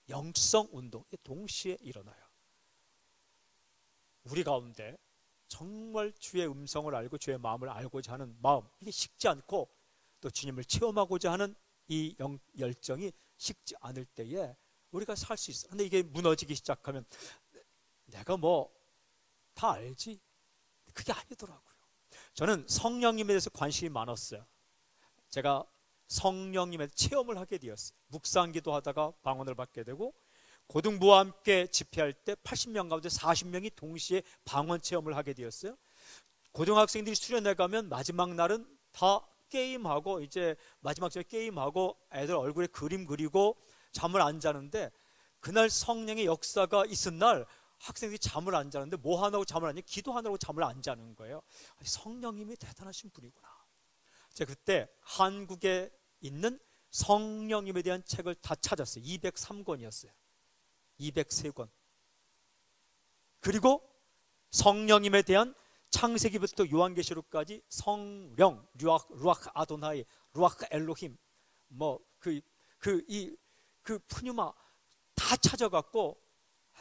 영성 운동이 동시에 일어나요. 우리 가운데 정말 주의 음성을 알고 주의 마음을 알고자 하는 마음, 이게 식지 않고 또 주님을 체험하고자 하는 이 열정이 식지 않을 때에 우리가 살 수 있어요. 근데 이게 무너지기 시작하면 내가 뭐 다 알지? 그게 아니더라고요. 저는 성령님에 대해서 관심이 많았어요. 제가 성령님의 체험을 하게 되었어요. 묵상기도 하다가 방언을 받게 되고, 고등부와 함께 집회할 때 80명 가운데 40명이 동시에 방언 체험을 하게 되었어요. 고등학생들이 수련회 가면 마지막 날은 다 게임하고, 이제 마지막 주에 게임하고 애들 얼굴에 그림 그리고 잠을 안 자는데, 그날 성령의 역사가 있은 날 학생들이 잠을 안 자는데 뭐 하나고 잠을 안 자? 기도하느라고 잠을 안 자는 거예요. 성령님이 대단하신 분이구나. 제가 그때 한국에 있는 성령님에 대한 책을 다 찾았어요. 203권이었어요. 203권. 그리고 성령님에 대한 창세기부터 요한계시록까지 성령, 루아크 아도나이, 루아크 엘로힘, 뭐 그 푸뉴마 다 찾아갖고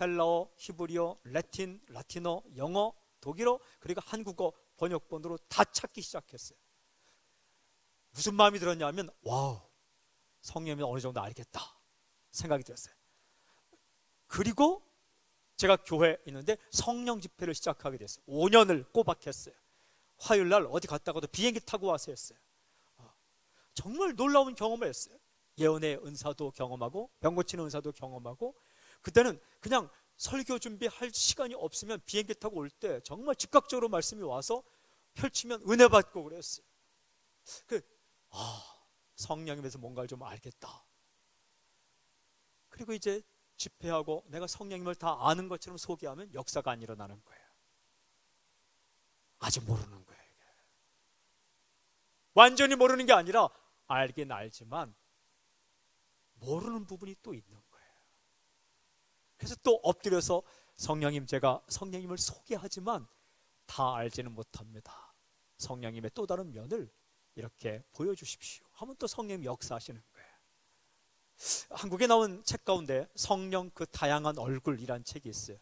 헬라어, 히브리어, 라틴어, 영어, 독일어, 그리고 한국어 번역본으로 다 찾기 시작했어요. 무슨 마음이 들었냐면, 와우, 성령이 어느 정도 알겠다 생각이 들었어요. 그리고 제가 교회에 있는데 성령 집회를 시작하게 됐어요. 5년을 꼬박했어요. 화요일 날 어디 갔다가도 비행기 타고 와서 했어요. 정말 놀라운 경험을 했어요. 예언의 은사도 경험하고 병 고치는 은사도 경험하고, 그때는 그냥 설교 준비할 시간이 없으면 비행기 타고 올 때 정말 즉각적으로 말씀이 와서 펼치면 은혜 받고 그랬어요. 성령님에서 뭔가를 좀 알겠다. 그리고 이제 집회하고 내가 성령님을 다 아는 것처럼 소개하면 역사가 안 일어나는 거예요. 아직 모르는 거예요. 완전히 모르는 게 아니라 알긴 알지만 모르는 부분이 또 있는 거예요. 그래서 또 엎드려서 성령님, 제가 성령님을 소개하지만 다 알지는 못합니다. 성령님의 또 다른 면을 이렇게 보여주십시오 하면 또 성령님이 역사하시는 거예요. 한국에 나온 책 가운데 성령 그 다양한 얼굴이란 책이 있어요.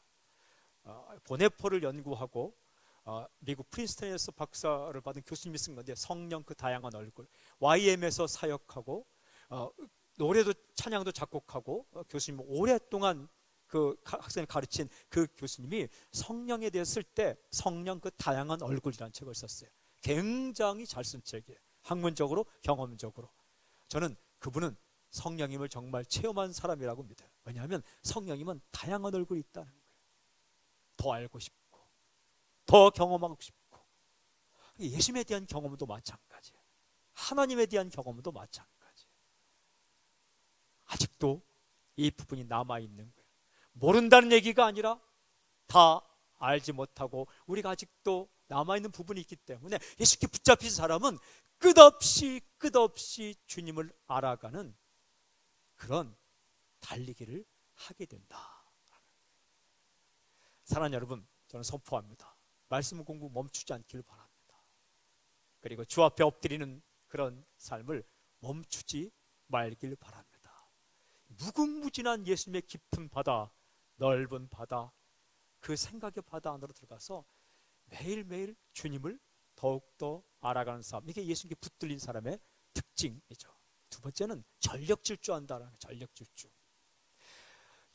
보네포를 연구하고 미국 프린스턴에서 박사를 받은 교수님이 쓴 건데, 성령 그 다양한 얼굴. YM에서 사역하고 노래도 찬양도 작곡하고 교수님 오랫동안 그 학생을 가르친 그 교수님이 성령에 대해 쓸 때 성령 그 다양한 얼굴이라는 책을 썼어요. 굉장히 잘 쓴 책이에요. 학문적으로 경험적으로. 저는 그분은 성령님을 정말 체험한 사람이라고 믿어요. 왜냐하면 성령님은 다양한 얼굴이 있다는 거예요. 더 알고 싶고 더 경험하고 싶고, 예수님에 대한 경험도 마찬가지예요. 하나님에 대한 경험도 마찬가지예요. 아직도 이 부분이 남아있는 거예요. 모른다는 얘기가 아니라 다 알지 못하고 우리가 아직도 남아있는 부분이 있기 때문에 예수께 붙잡힌 사람은 끝없이 주님을 알아가는 그런 달리기를 하게 된다. 사랑하는 여러분, 저는 선포합니다. 말씀 공부 멈추지 않기를 바랍니다. 그리고 주 앞에 엎드리는 그런 삶을 멈추지 말길 바랍니다. 무궁무진한 예수님의 깊은 바다, 넓은 바다, 그 생각의 바다 안으로 들어가서 매일매일 주님을 더욱더 알아가는 삶, 이게 예수님께 붙들린 사람의 특징이죠. 두 번째는 전력 질주한다라는 거예요. 전력 질주.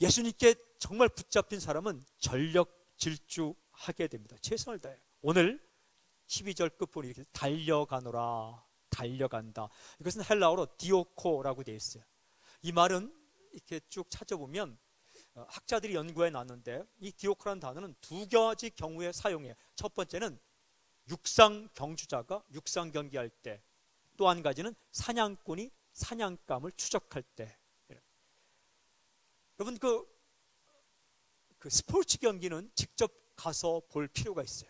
예수님께 정말 붙잡힌 사람은 전력 질주하게 됩니다. 최선을 다해요. 오늘 12절 끝부분이 이렇게 달려가노라, 달려간다. 이것은 헬라어로 디오코라고 되어 있어요. 이 말은 이렇게 쭉 찾아보면 학자들이 연구해 놨는데, 이 디오코라는 단어는 두 가지 경우에 사용해요. 첫 번째는 육상 경주자가 육상 경기할 때, 또 한 가지는 사냥꾼이 사냥감을 추적할 때. 여러분, 그 스포츠 경기는 직접 가서 볼 필요가 있어요.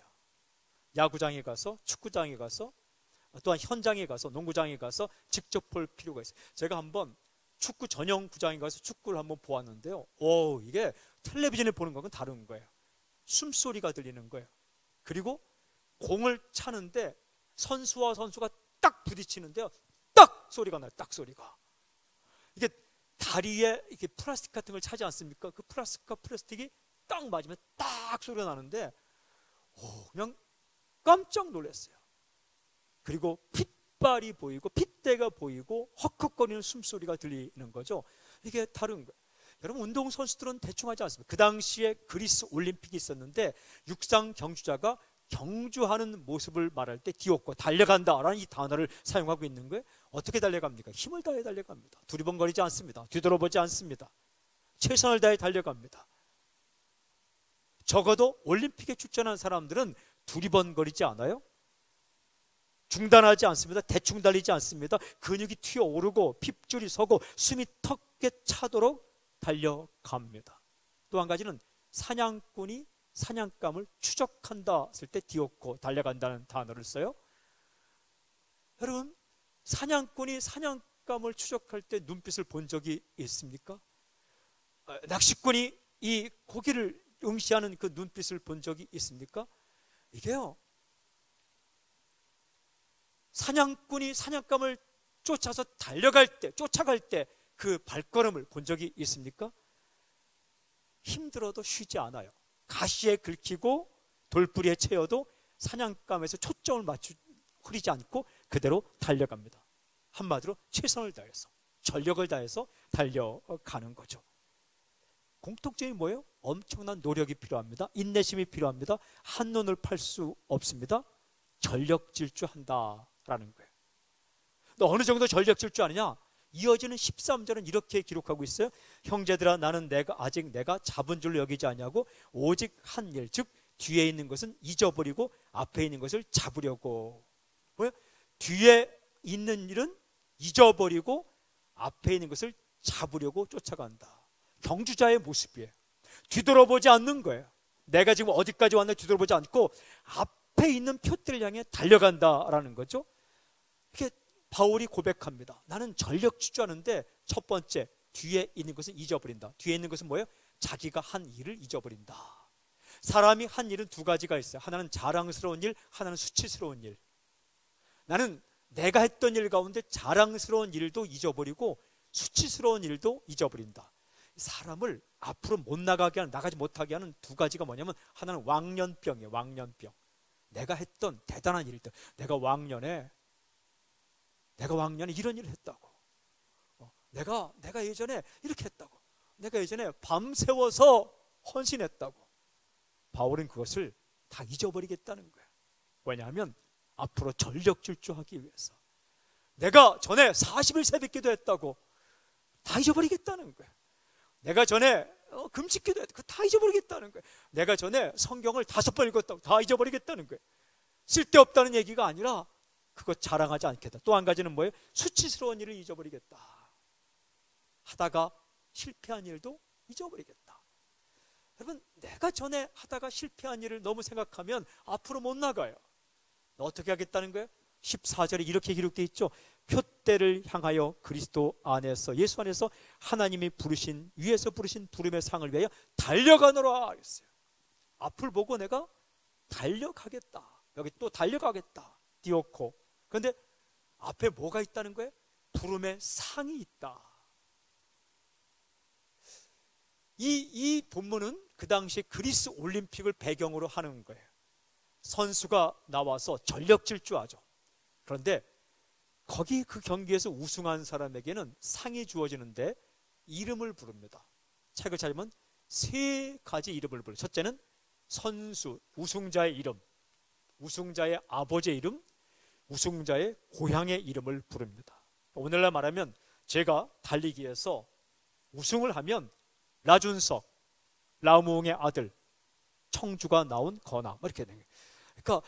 야구장에 가서, 축구장에 가서, 또한 현장에 가서, 농구장에 가서 직접 볼 필요가 있어요. 제가 한번 축구 전용 구장에 가서 축구를 한번 보았는데요. 이게 텔레비전에 보는 거하고는 다른 거예요. 숨소리가 들리는 거예요. 그리고 공을 차는데 선수와 선수가 딱 부딪히는데요. 딱 소리가 나요. 딱 소리가. 이게 다리에 이렇게 플라스틱 같은 걸 차지 않습니까? 그 플라스틱이 딱 맞으면 딱 소리가 나는데, 그냥 깜짝 놀랐어요. 그리고 핏발이 보이고 핏대가 보이고 헉헉거리는 숨소리가 들리는 거죠. 이게 다른 거예요. 여러분, 운동선수들은 대충 하지 않습니다. 그 당시에 그리스 올림픽이 있었는데 육상 경주자가 경주하는 모습을 말할 때 디오코, 달려간다라는 이 단어를 사용하고 있는 거예요. 어떻게 달려갑니까? 힘을 다해 달려갑니다. 두리번거리지 않습니다. 뒤돌아보지 않습니다. 최선을 다해 달려갑니다. 적어도 올림픽에 출전한 사람들은 두리번거리지 않아요. 중단하지 않습니다. 대충 달리지 않습니다. 근육이 튀어오르고 핏줄이 서고 숨이 턱에 차도록 달려갑니다. 또 한 가지는 사냥꾼이 사냥감을 추적한다 쓸 때 디오코, 달려간다는 단어를 써요. 여러분, 사냥꾼이 사냥감을 추적할 때 눈빛을 본 적이 있습니까? 낚시꾼이 이 고기를 응시하는 그 눈빛을 본 적이 있습니까? 이게요, 사냥꾼이 사냥감을 쫓아서 달려갈 때, 쫓아갈 때 그 발걸음을 본 적이 있습니까? 힘들어도 쉬지 않아요. 가시에 긁히고 돌부리에 채여도 사냥감에서 초점을 흐리지 않고 그대로 달려갑니다. 한마디로 최선을 다해서, 전력을 다해서 달려가는 거죠. 공통점이 뭐예요? 엄청난 노력이 필요합니다. 인내심이 필요합니다. 한눈을 팔 수 없습니다. 전력 질주한다라는 거예요. 너 어느 정도 전력 질주하느냐? 이어지는 13절은 이렇게 기록하고 있어요. 형제들아, 나는 아직 내가 잡은 줄로 여기지 아니하고 오직 한 일, 즉 뒤에 있는 것은 잊어버리고 앞에 있는 것을 잡으려고. 뭐예요? 뒤에 있는 일은 잊어버리고 앞에 있는 것을 잡으려고 쫓아간다. 경주자의 모습이에요. 뒤돌아보지 않는 거예요. 내가 지금 어디까지 왔나 뒤돌아보지 않고 앞에 있는 표대를 향해 달려간다라는 거죠. 이게 바울이 고백합니다. 나는 전력 질주하는데 첫 번째, 뒤에 있는 것은 잊어버린다. 뒤에 있는 것은 뭐예요? 자기가 한 일을 잊어버린다. 사람이 한 일은 두 가지가 있어요. 하나는 자랑스러운 일, 하나는 수치스러운 일. 나는 내가 했던 일 가운데 자랑스러운 일도 잊어버리고 수치스러운 일도 잊어버린다. 사람을 앞으로 못 나가게 하는, 나가지 못하게 하는 두 가지가 뭐냐면, 하나는 왕년병이에요. 왕년병. 내가 했던 대단한 일들, 내가 왕년에 이런 일을 했다고, 내가 예전에 이렇게 했다고, 내가 예전에 밤새워서 헌신했다고. 바울은 그것을 다 잊어버리겠다는 거예요. 왜냐하면 앞으로 전력 질주하기 위해서. 내가 전에 40일 새벽기도 했다고, 다 잊어버리겠다는 거예요. 내가 전에 금식기도 했다고, 다 잊어버리겠다는 거예요. 내가 전에 성경을 5번 읽었다고, 다 잊어버리겠다는 거예요. 쓸데없다는 얘기가 아니라 그거 자랑하지 않겠다. 또 한 가지는 뭐예요? 수치스러운 일을 잊어버리겠다. 하다가 실패한 일도 잊어버리겠다. 여러분, 내가 전에 하다가 실패한 일을 너무 생각하면 앞으로 못 나가요. 어떻게 하겠다는 거예요? 14절에 이렇게 기록되어 있죠. 표대를 향하여 그리스도 안에서, 예수 안에서 하나님이 부르신, 위에서 부르신 부름의 상을 위하여 달려가노라 했어요. 앞을 보고 내가 달려가겠다. 여기 또 달려가겠다. 디오코. 그런데 앞에 뭐가 있다는 거예요? 부름의 상이 있다. 이 본문은 그 당시에 그리스 올림픽을 배경으로 하는 거예요. 선수가 나와서 전력 질주하죠. 그런데 거기 그 경기에서 우승한 사람에게는 상이 주어지는데 이름을 부릅니다. 책을 찾으면 3가지 이름을 불러요. 첫째는 선수, 우승자의 이름, 우승자의 아버지의 이름, 우승자의 고향의 이름을 부릅니다. 오늘날 말하면 제가 달리기에서 우승을 하면 라준석, 라무웅의 아들, 청주가 나온 거나 이렇게 되는 거예요. 그러니까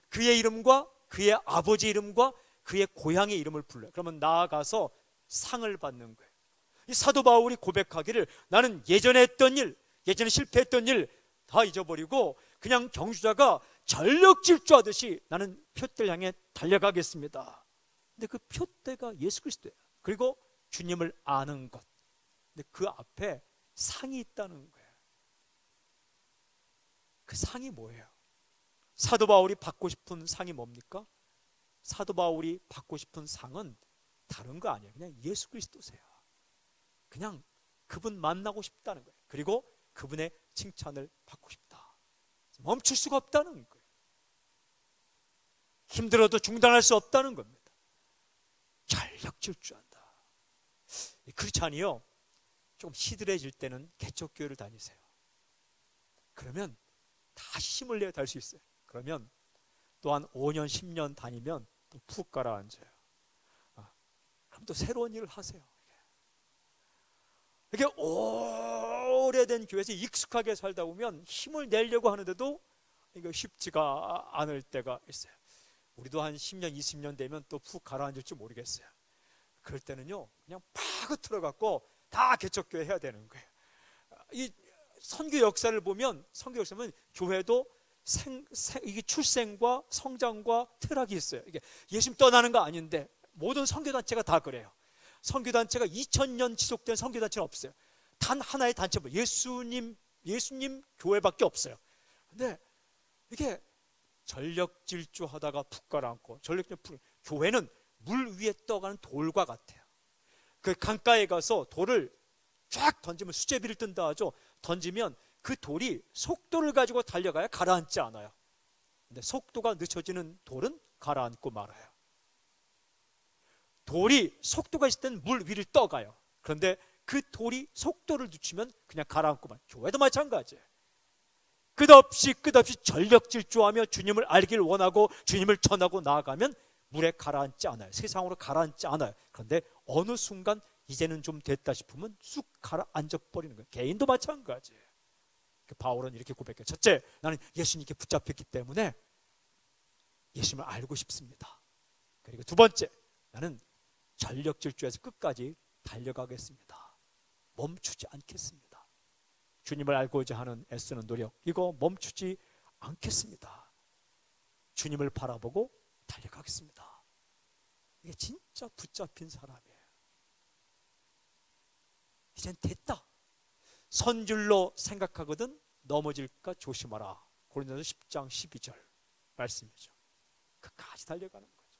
그의 이름과 그의 아버지 이름과 그의 고향의 이름을 불러요. 그러면 나아가서 상을 받는 거예요. 이 사도 바울이 고백하기를, 나는 예전에 했던 일, 예전에 실패했던 일 다 잊어버리고 그냥 경주자가 전력 질주하듯이 나는 표대를 향해 달려가겠습니다. 근데 그 표대가 예수 그리스도예요. 그리고 주님을 아는 것. 근데 그 앞에 상이 있다는 거예요. 그 상이 뭐예요? 사도 바울이 받고 싶은 상이 뭡니까? 사도 바울이 받고 싶은 상은 다른 거 아니에요. 그냥 예수 그리스도세요. 그냥 그분 만나고 싶다는 거예요. 그리고 그분의 칭찬을 받고 싶다. 멈출 수가 없다는 거예요. 힘들어도 중단할 수 없다는 겁니다. 전력 질주한다. 크리스찬이요, 조금 시들해질 때는 개척교회를 다니세요. 그러면 다시 힘을 내어 달 수 있어요. 그러면 또 한 5년, 10년 다니면 또 푹 가라앉아요. 그럼 또 새로운 일을 하세요. 이렇게 오래된 교회에서 익숙하게 살다 보면 힘을 내려고 하는데도 이거 쉽지가 않을 때가 있어요. 우리도 한 10년, 20년 되면 또 푹 가라앉을지 모르겠어요. 그럴 때는요, 그냥 파고 들어갖고 다 개척교회 해야 되는 거예요. 이 선교 역사를 보면, 선교 역사는 교회도 이게 출생과 성장과 퇴락이 있어요. 이게 예수님 떠나는 거 아닌데 모든 선교단체가 다 그래요. 선교단체가 2000년 지속된 선교단체는 없어요. 단 하나의 단체, 예수님 교회밖에 없어요. 근데 이게 전력 질주하다가 푹 가라앉고, 교회는 물 위에 떠가는 돌과 같아요. 그 강가에 가서 돌을 쫙 던지면, 수제비를 뜬다 하죠. 던지면 그 돌이 속도를 가지고 달려가야 가라앉지 않아요. 근데 속도가 늦춰지는 돌은 가라앉고 말아요. 돌이 속도가 있을 때는 물 위를 떠가요. 그런데 그 돌이 속도를 늦추면 그냥 가라앉고만. 교회도 마찬가지예요. 끝없이 전력 질주하며 주님을 알기를 원하고 주님을 전하고 나아가면 물에 가라앉지 않아요. 세상으로 가라앉지 않아요. 그런데 어느 순간 이제는 좀 됐다 싶으면 쑥 가라앉아 버리는 거예요. 개인도 마찬가지예요. 바울은 이렇게 고백해요. 첫째, 나는 예수님께 붙잡혔기 때문에 예수님을 알고 싶습니다. 그리고 두 번째, 나는 전력 질주에서 끝까지 달려가겠습니다. 멈추지 않겠습니다. 주님을 알고자 하는 애쓰는 노력, 이거 멈추지 않겠습니다. 주님을 바라보고 달려가겠습니다. 이게 진짜 붙잡힌 사람이에요. 이젠 됐다. 선줄로 생각하거든 넘어질까 조심하라. 고린도서 10장 12절 말씀이죠. 끝까지 달려가는 거죠.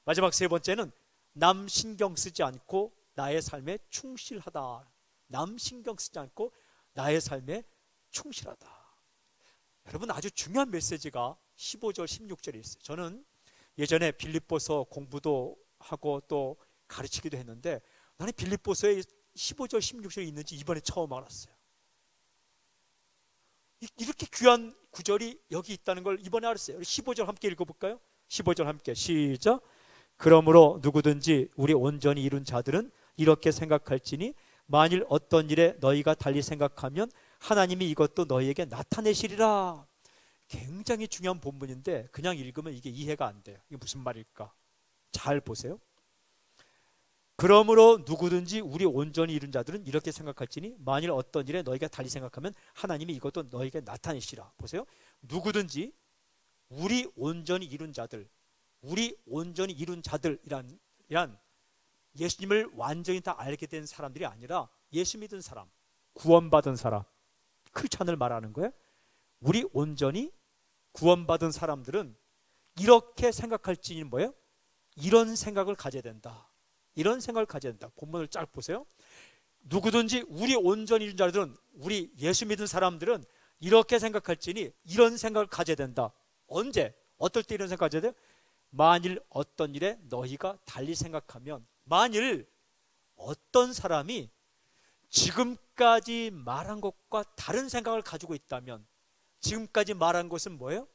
마지막 세 번째는 남 신경 쓰지 않고 나의 삶에 충실하다. 남 신경 쓰지 않고 나의 삶에 충실하다. 여러분, 아주 중요한 메시지가 15절 16절에 있어요. 저는 예전에 빌립보서 공부도 하고 또 가르치기도 했는데 나는 빌립보서에 15절 16절이 있는지 이번에 처음 알았어요. 이렇게 귀한 구절이 여기 있다는 걸 이번에 알았어요. 15절 함께 읽어볼까요? 15절 함께 시작. 그러므로 누구든지 우리 온전히 이룬 자들은 이렇게 생각할지니 만일 어떤 일에 너희가 달리 생각하면 하나님이 이것도 너희에게 나타내시리라. 굉장히 중요한 본문인데 그냥 읽으면 이게 이해가 안 돼요. 이게 무슨 말일까? 잘 보세요. 그러므로 누구든지 우리 온전히 이룬 자들은 이렇게 생각할지니 만일 어떤 일에 너희가 달리 생각하면 하나님이 이것도 너희에게 나타내시라. 보세요. 누구든지 우리 온전히 이룬 자들, 우리 온전히 이룬 자들이란 예수님을 완전히 다 알게 된 사람들이 아니라 예수 믿은 사람, 구원받은 사람, 크리스찬을 말하는 거예요. 우리 온전히 구원받은 사람들은 이렇게 생각할지는 뭐예요? 이런 생각을 가져야 된다. 이런 생각을 가져야 된다. 본문을 쫙 보세요. 누구든지 우리 온전히 이룬 자들은, 우리 예수 믿은 사람들은 이렇게 생각할지니 이런 생각을 가져야 된다. 언제? 어떨 때 이런 생각을 가져야 돼요? 만일 어떤 일에 너희가 달리 생각하면, 만일 어떤 사람이 지금까지 말한 것과 다른 생각을 가지고 있다면, 지금까지 말한 것은 뭐예요?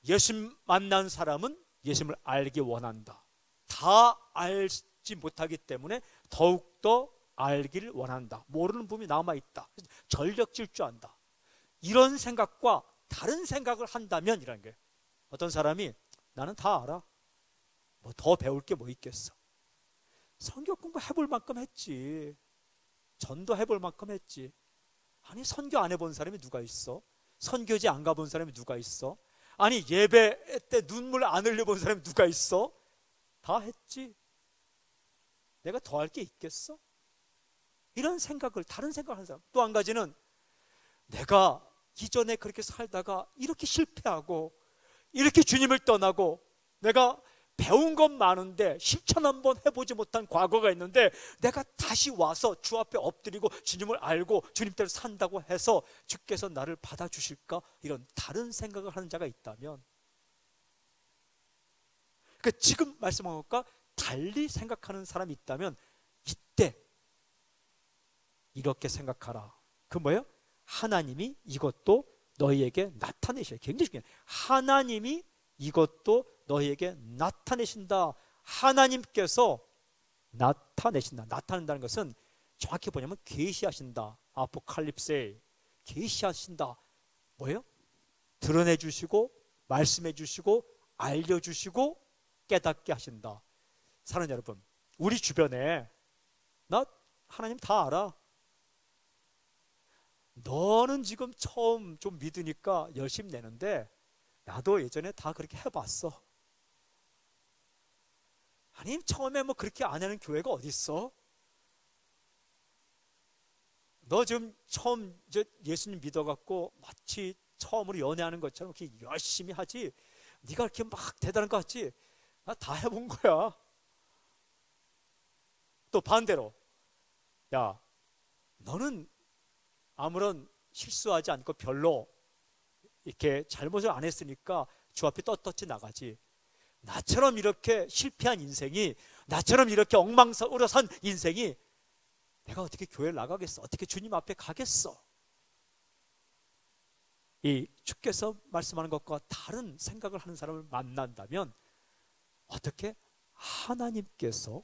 예수 만난 사람은 예수님을 알기 원한다. 다 알지 못하기 때문에 더욱더 알기를 원한다. 모르는 부분이 남아있다. 전력 질주한다. 이런 생각과 다른 생각을 한다면 이라는 거예요. 어떤 사람이 나는 다 알아. 뭐 더 배울 게 뭐 있겠어. 선교 공부 해볼 만큼 했지. 전도 해볼 만큼 했지. 아니, 선교 안 해본 사람이 누가 있어? 선교지 안 가본 사람이 누가 있어? 아니, 예배 때 눈물 안 흘려본 사람이 누가 있어? 다 했지. 내가 더 할 게 있겠어? 이런 생각을, 다른 생각을 하는 사람. 또 한 가지는 내가 이전에 그렇게 살다가 이렇게 실패하고 이렇게 주님을 떠나고 내가 배운 건 많은데 실천 한번 해보지 못한 과거가 있는데 내가 다시 와서 주 앞에 엎드리고 주님을 알고 주님대로 산다고 해서 주께서 나를 받아주실까? 이런 다른 생각을 하는 자가 있다면, 그러니까 지금 말씀한 것과 달리 생각하는 사람이 있다면 이때 이렇게 생각하라. 그 뭐예요? 하나님이 이것도 너희에게 나타내셔요. 굉장히 중요해요. 하나님이 이것도 너희에게 나타내신다. 하나님께서 나타내신다. 나타낸다는 것은 정확히 보냐면 계시하신다. 아포칼립세, 계시하신다. 뭐예요? 드러내 주시고 말씀해 주시고 알려 주시고 깨닫게 하신다. 사랑하는 여러분, 우리 주변에 나 하나님 다 알아. 너는 지금 처음 좀 믿으니까 열심히 내는데 나도 예전에 다 그렇게 해봤어. 아니, 처음에 뭐 그렇게 안 하는 교회가 어디 있어? 너 지금 처음 예수님 믿어갖고 마치 처음으로 연애하는 것처럼 이렇게 열심히 하지. 네가 이렇게 막 대단한 것 같지? 나 다 해본 거야. 또 반대로, 야, 너는 아무런 실수하지 않고 별로 이렇게 잘못을 안 했으니까 주 앞에 떳떳이 나가지. 나처럼 이렇게 실패한 인생이, 나처럼 이렇게 엉망으로 산 인생이 내가 어떻게 교회를 나가겠어? 어떻게 주님 앞에 가겠어? 이 주께서 말씀하는 것과 다른 생각을 하는 사람을 만난다면 어떻게? 하나님께서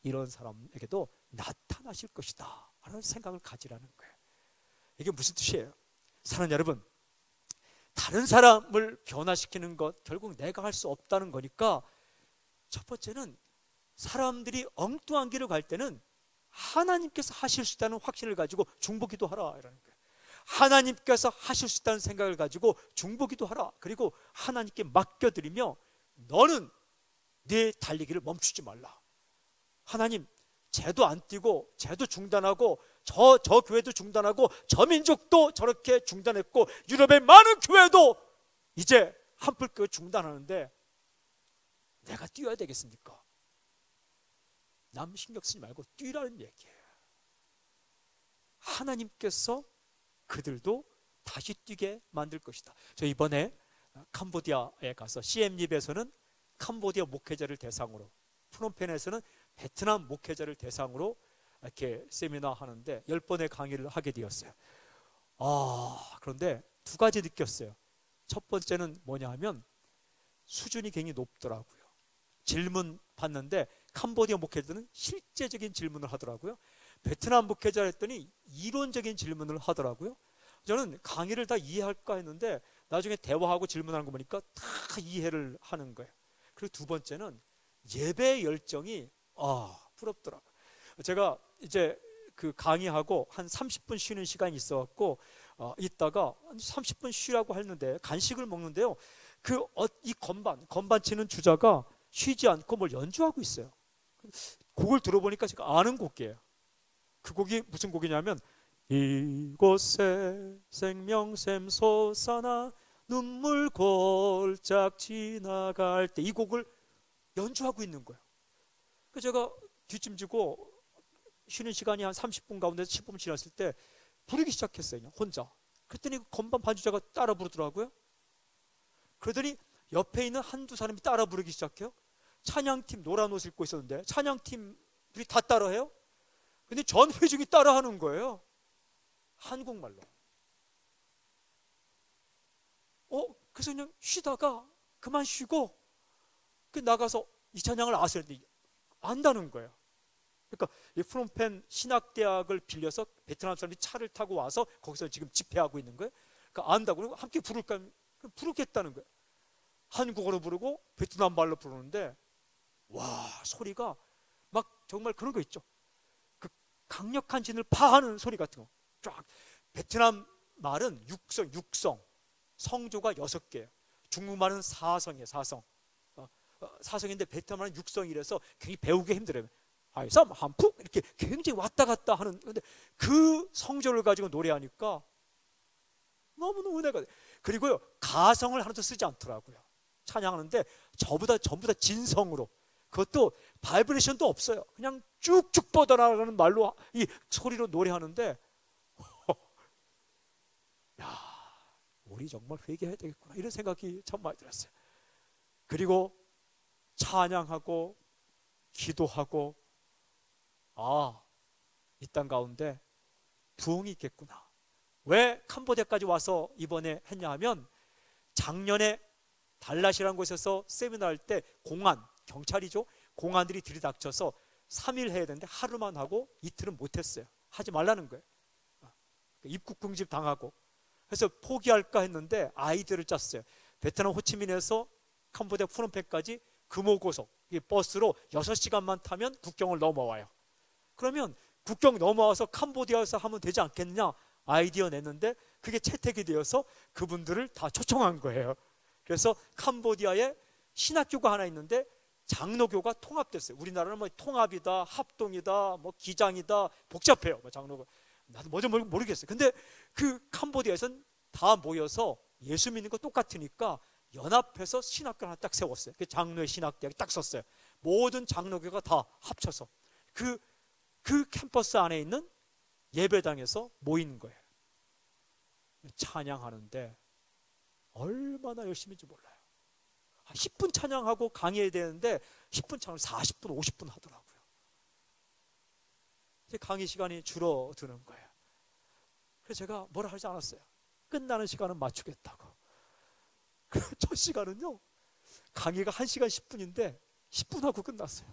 이런 사람에게도 나타나실 것이다 라는 생각을 가지라는 거예요. 이게 무슨 뜻이에요? 사랑하는 여러분, 다른 사람을 변화시키는 것 결국 내가 할 수 없다는 거니까 첫 번째는 사람들이 엉뚱한 길을 갈 때는 하나님께서 하실 수 있다는 확신을 가지고 중보기도 하라 이라는 거예요. 하나님께서 하실 수 있다는 생각을 가지고 중보기도 하라. 그리고 하나님께 맡겨드리며 너는 네 달리기를 멈추지 말라. 하나님, 쟤도 안 뛰고 쟤도 중단하고 저 교회도 중단하고 저 민족도 저렇게 중단했고 유럽의 많은 교회도 이제 한풀 중단하는데 내가 뛰어야 되겠습니까? 남 신경 쓰지 말고 뛰라는 얘기예요. 하나님께서 그들도 다시 뛰게 만들 것이다. 저 이번에 캄보디아에 가서 CM립에서는 캄보디아 목회자를 대상으로, 프놈펜에서는 베트남 목회자를 대상으로 이렇게 세미나 하는데 10번의 강의를 하게 되었어요. 그런데 두 가지 느꼈어요. 첫 번째는 뭐냐 하면 수준이 굉장히 높더라고요. 질문 받는데 캄보디아 목회자는 실제적인 질문을 하더라고요. 베트남 목회자 했더니 이론적인 질문을 하더라고요. 저는 강의를 다 이해할까 했는데 나중에 대화하고 질문하는 거 보니까 다 이해를 하는 거예요. 그리고 두 번째는 예배의 열정이 부럽더라고요. 제가 이제 그 강의하고 한 30분 쉬는 시간이 있어갖고 있다가 30분 쉬라고 했는데 간식을 먹는데요. 이 건반 치는 주자가 쉬지 않고 뭘 연주하고 있어요. 곡을 들어보니까 제가 아는 곡이에요. 그 곡이 무슨 곡이냐면 이곳에 생명샘 솟아나 눈물 골짝 지나갈 때, 이 곡을 연주하고 있는 거예요. 그래서 제가 뒷짐지고 쉬는 시간이 한 30분 가운데 10분 지났을 때 부르기 시작했어요. 그냥 혼자. 그랬더니 건반 반주자가 따라 부르더라고요. 그러더니 옆에 있는 한두 사람이 따라 부르기 시작해요. 찬양팀 노란 옷을 입고 있었는데 찬양팀들이 다 따라해요. 근데 전 회중이 따라하는 거예요. 한국말로. 그래서 그냥 쉬다가 그만 쉬고 나가서 이 찬양을 아세요? 안다는 거예요. 그러니까 이 프놈펜 신학대학을 빌려서 베트남 사람들이 차를 타고 와서 거기서 지금 집회하고 있는 거예요. 그러니까 안다고. 그리고 함께 부를까? 부르겠다는 거예요. 한국어로 부르고 베트남 말로 부르는데 와, 소리가 막 정말 그런 거 있죠. 그 강력한 진을 파하는 소리 같은 거. 쫙. 베트남 말은 육성. 성조가 6개예요. 중국말은 사성이에요. 사성인데 베트남 말은 육성이라서 굉장히 배우기 힘들어요. 하이삼, 한푹 이렇게 굉장히 왔다 갔다 하는. 근데 그 성조를 가지고 노래하니까 너무너무 은혜가 돼요. 그리고요, 가성을 하나도 쓰지 않더라고요. 찬양하는데 전부 다 진성으로. 그것도 바이브레이션도 없어요. 그냥 쭉쭉 뻗어나가는 말로 이 소리로 노래하는데 야, 우리 정말 회개해야 되겠구나 이런 생각이 참 많이 들었어요. 그리고 찬양하고 기도하고 이 땅 가운데 부흥이 있겠구나. 왜 캄보디아까지 와서 이번에 했냐 하면 작년에 달랏이라는 곳에서 세미나 할 때 경찰이죠. 공안들이 들이닥쳐서 3일 해야 되는데 하루만 하고 이틀은 못했어요. 하지 말라는 거예요. 입국 금지 당하고. 그래서 포기할까 했는데 아이디어를 짰어요. 베트남 호치민에서 캄보디아 프놈펜까지 금호고속 버스로 6시간만 타면 국경을 넘어와요. 그러면 국경 넘어와서 캄보디아에서 하면 되지 않겠냐 아이디어 냈는데 그게 채택이 되어서 그분들을 다 초청한 거예요. 그래서 캄보디아에 신학교가 하나 있는데 장로교가 통합됐어요. 우리나라는 뭐 통합이다, 합동이다, 뭐 기장이다, 복잡해요. 뭐 장로가. 나도 뭐지 모르겠어요. 근데 그 캄보디아에서는 다 모여서 예수 믿는 거 똑같으니까 연합해서 신학교 하나 딱 세웠어요. 그 장로의 신학대학이 딱 썼어요. 모든 장로교가 다 합쳐서 그 캠퍼스 안에 있는 예배당에서 모이는 거예요. 찬양하는데 얼마나 열심인지 몰라요. 10분 찬양하고 강의해야 되는데 10분 찬양을 40분, 50분 하더라고요. 이제 강의 시간이 줄어드는 거예요. 그래서 제가 뭐라 하지 않았어요. 끝나는 시간은 맞추겠다고. 첫 시간은요, 강의가 1시간 10분인데 10분 하고 끝났어요.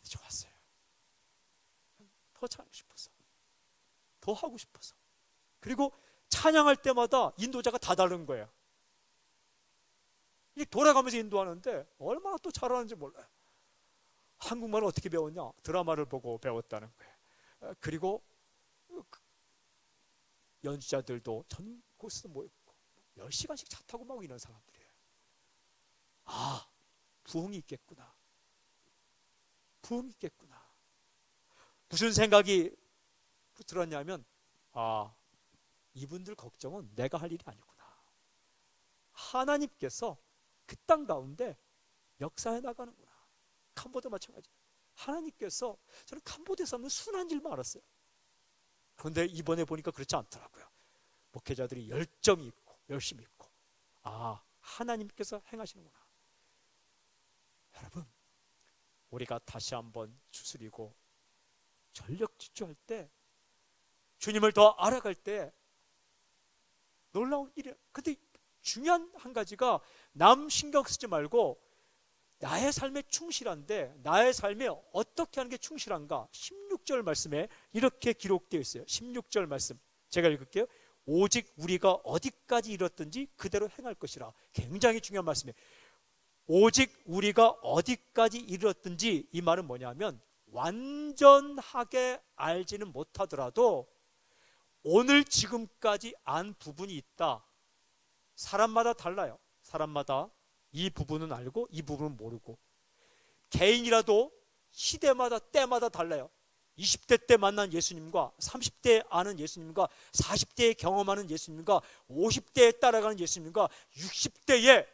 좋았어요. 더 찬양하고 싶어서, 더 하고 싶어서. 그리고 찬양할 때마다 인도자가 다 다른 거예요. 이게 돌아가면서 인도하는데 얼마나 또 잘하는지 몰라요. 한국말을 어떻게 배웠냐? 드라마를 보고 배웠다는 거예요. 그리고 연주자들도 전 곳에서 모였고 10시간씩 차 타고 막 이런 사람들이에요. 부흥이 있겠구나. 부흥이 있겠구나. 무슨 생각이 들었냐면 이분들 걱정은 내가 할 일이 아니구나. 하나님께서 그 땅 가운데 역사해 나가는구나. 캄보디아 마찬가지. 하나님께서 저는 캄보디아에서 하는 순한 일만 알았어요. 그런데 이번에 보니까 그렇지 않더라고요. 목회자들이 열정이 있고 열심히 있고, 아, 하나님께서 행하시는구나. 여러분, 우리가 다시 한번 추스리고 전력 질주할 때, 주님을 더 알아갈 때 놀라운 일이에요. 근데 중요한 한 가지가, 남 신경 쓰지 말고 나의 삶에 충실한데, 나의 삶에 어떻게 하는 게 충실한가? 16절 말씀에 이렇게 기록되어 있어요. 16절 말씀 제가 읽을게요. 오직 우리가 어디까지 이뤘든지 그대로 행할 것이라. 굉장히 중요한 말씀이에요. 오직 우리가 어디까지 이뤘든지, 이 말은 뭐냐면 완전하게 알지는 못하더라도 오늘 지금까지 안 부분이 있다. 사람마다 달라요. 사람마다 이 부분은 알고 이 부분은 모르고, 개인이라도 시대마다 때마다 달라요. 20대 때 만난 예수님과 30대에 아는 예수님과 40대에 경험하는 예수님과 50대에 따라가는 예수님과 60대에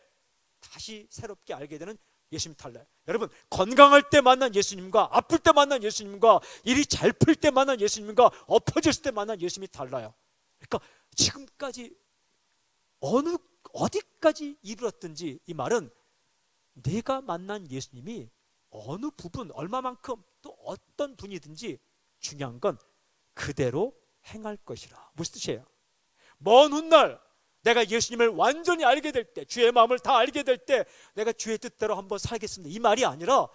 다시 새롭게 알게 되는 예수님이 달라요. 여러분, 건강할 때 만난 예수님과 아플 때 만난 예수님과 일이 잘 풀 때 만난 예수님과 엎어졌을 때 만난 예수님이 달라요. 그러니까 지금까지 어디까지 이르렀든지, 이 말은 내가 만난 예수님이 어느 부분, 얼마만큼, 또 어떤 분이든지 중요한 건 그대로 행할 것이라. 무슨 뜻이에요? 먼 훗날 내가 예수님을 완전히 알게 될 때, 주의 마음을 다 알게 될 때 내가 주의 뜻대로 한번 살겠습니다, 이 말이 아니라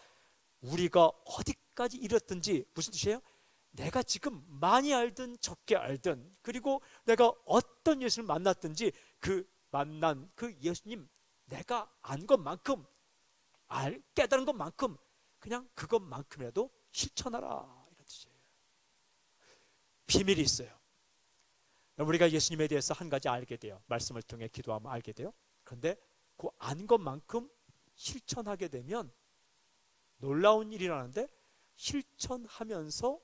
우리가 어디까지 이뤘든지, 무슨 뜻이에요? 내가 지금 많이 알든 적게 알든, 그리고 내가 어떤 예수님을 만났든지 그 만난 그 예수님, 내가 안 것만큼, 깨달은 것만큼, 그냥 그것만큼이라도 실천하라, 이런 뜻이에요. 비밀이 있어요. 우리가 예수님에 대해서 한 가지 알게 돼요. 말씀을 통해 기도하면 알게 돼요. 그런데 그 안 것만큼 실천하게 되면 놀라운 일이라는데, 실천하면서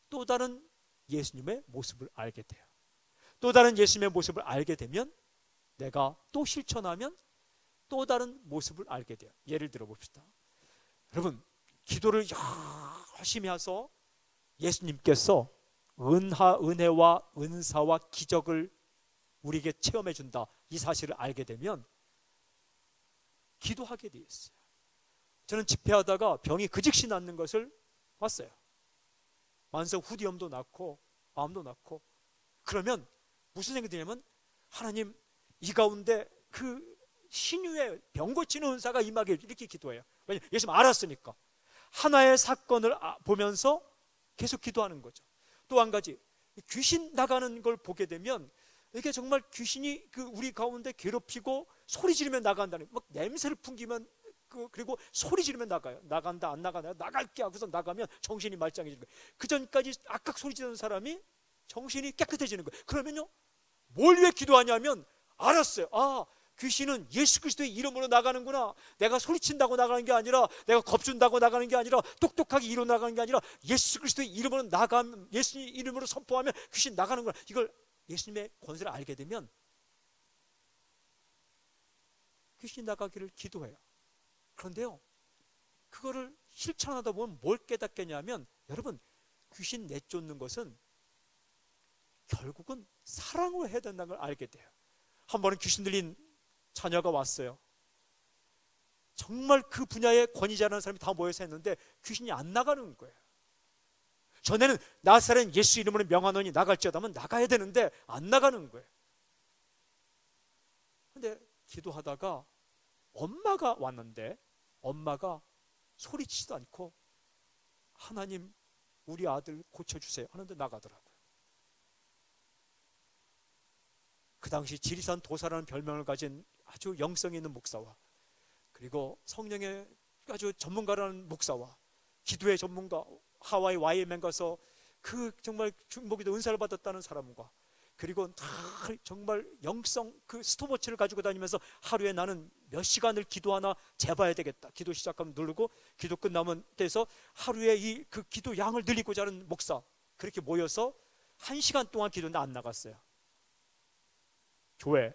또 다른 예수님의 모습을 알게 돼요. 또 다른 예수님의 모습을 알게 되면 내가 또 실천하면 또 다른 모습을 알게 돼요. 예를 들어 봅시다. 여러분, 기도를 열심히 해서 예수님께서 은혜와 은사와 기적을 우리에게 체험해 준다, 이 사실을 알게 되면 기도하게 되어 있어요. 저는 집회하다가 병이 그 즉시 낫는 것을 봤어요. 만성 후두염도 낫고 암도 낫고. 그러면 무슨 생각이 드냐면, 하나님, 이 가운데 그 신유의 병 고치는 은사가 임하게, 이렇게 기도해요. 왜냐하면 예수님 알았으니까. 하나의 사건을 보면서 계속 기도하는 거죠. 또 한 가지, 귀신 나가는 걸 보게 되면 이게 정말 귀신이 우리 가운데 괴롭히고 소리 지르면 나간다는, 막 냄새를 풍기면 그리고 소리 지르면 나가요. 나간다 안 나가나, 나갈게 하고서 나가면 정신이 말짱해지는 거예요. 그 전까지 악악 소리 지르는 사람이 정신이 깨끗해지는 거예요. 그러면요, 뭘 위해 기도하냐면, 알았어요. 아, 귀신은 예수 그리스도의 이름으로 나가는구나. 내가 소리친다고 나가는 게 아니라, 내가 겁준다고 나가는 게 아니라, 똑똑하게 이루어 나가는 게 아니라, 예수 그리스도의 이름으로 나가면, 예수님 이름으로 선포하면 귀신 나가는구나. 이걸 예수님의 권세를 알게 되면 귀신 나가기를 기도해요. 그런데요, 그거를 실천하다 보면 뭘 깨닫겠냐면, 여러분, 귀신 내쫓는 것은 결국은 사랑으로 해야 된다는 걸 알게 돼요. 한 번은 귀신 들린 자녀가 왔어요. 정말 그 분야의 권위자라는 사람이 다 모여서 했는데 귀신이 안 나가는 거예요. 전에는 나사렛 예수 이름으로 명하노니 나갈지어다 하면 나가야 되는데 안 나가는 거예요. 근데 기도하다가 엄마가 왔는데, 엄마가 소리치지도 않고 하나님, 우리 아들 고쳐주세요 하는데 나가더라고요. 그 당시 지리산 도사라는 별명을 가진 아주 영성이 있는 목사와, 그리고 성령의 아주 전문가라는 목사와, 기도의 전문가, 하와이 YMN 가서 그 정말 중복에도 은사를 받았다는 사람과, 그리고 정말 영성 그 스톱워치를 가지고 다니면서 하루에 나는 몇 시간을 기도하나 재봐야 되겠다, 기도 시작하면 누르고 기도 끝나면 돼서 하루에 그 기도 양을 늘리고자 하는 목사, 그렇게 모여서 1시간 동안 기도했는데 안 나갔어요. 교회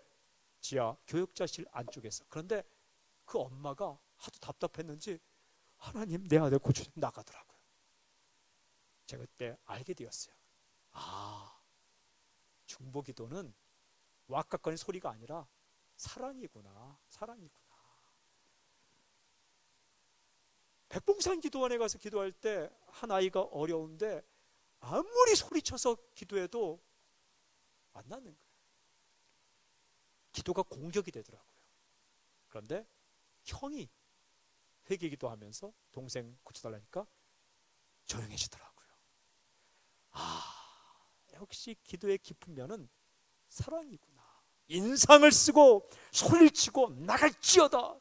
지하 교육자실 안쪽에서. 그런데 그 엄마가 하도 답답했는지 하나님 내 아들 고쳐 나가더라고요. 제가 그때 알게 되었어요. 아, 중보기도는 왁각거리는 소리가 아니라 사랑이구나, 사랑이구나. 백봉산 기도원에 가서 기도할 때 한 아이가 어려운데 아무리 소리쳐서 기도해도 안 낫는 거예요. 기도가 공격이 되더라고요. 그런데 형이 회개기도 하면서 동생 고쳐달라니까 조용해지더라고요. 아, 역시 기도의 깊은 면은 사랑이구나. 인상을 쓰고 소리를 치고 나갈지어다.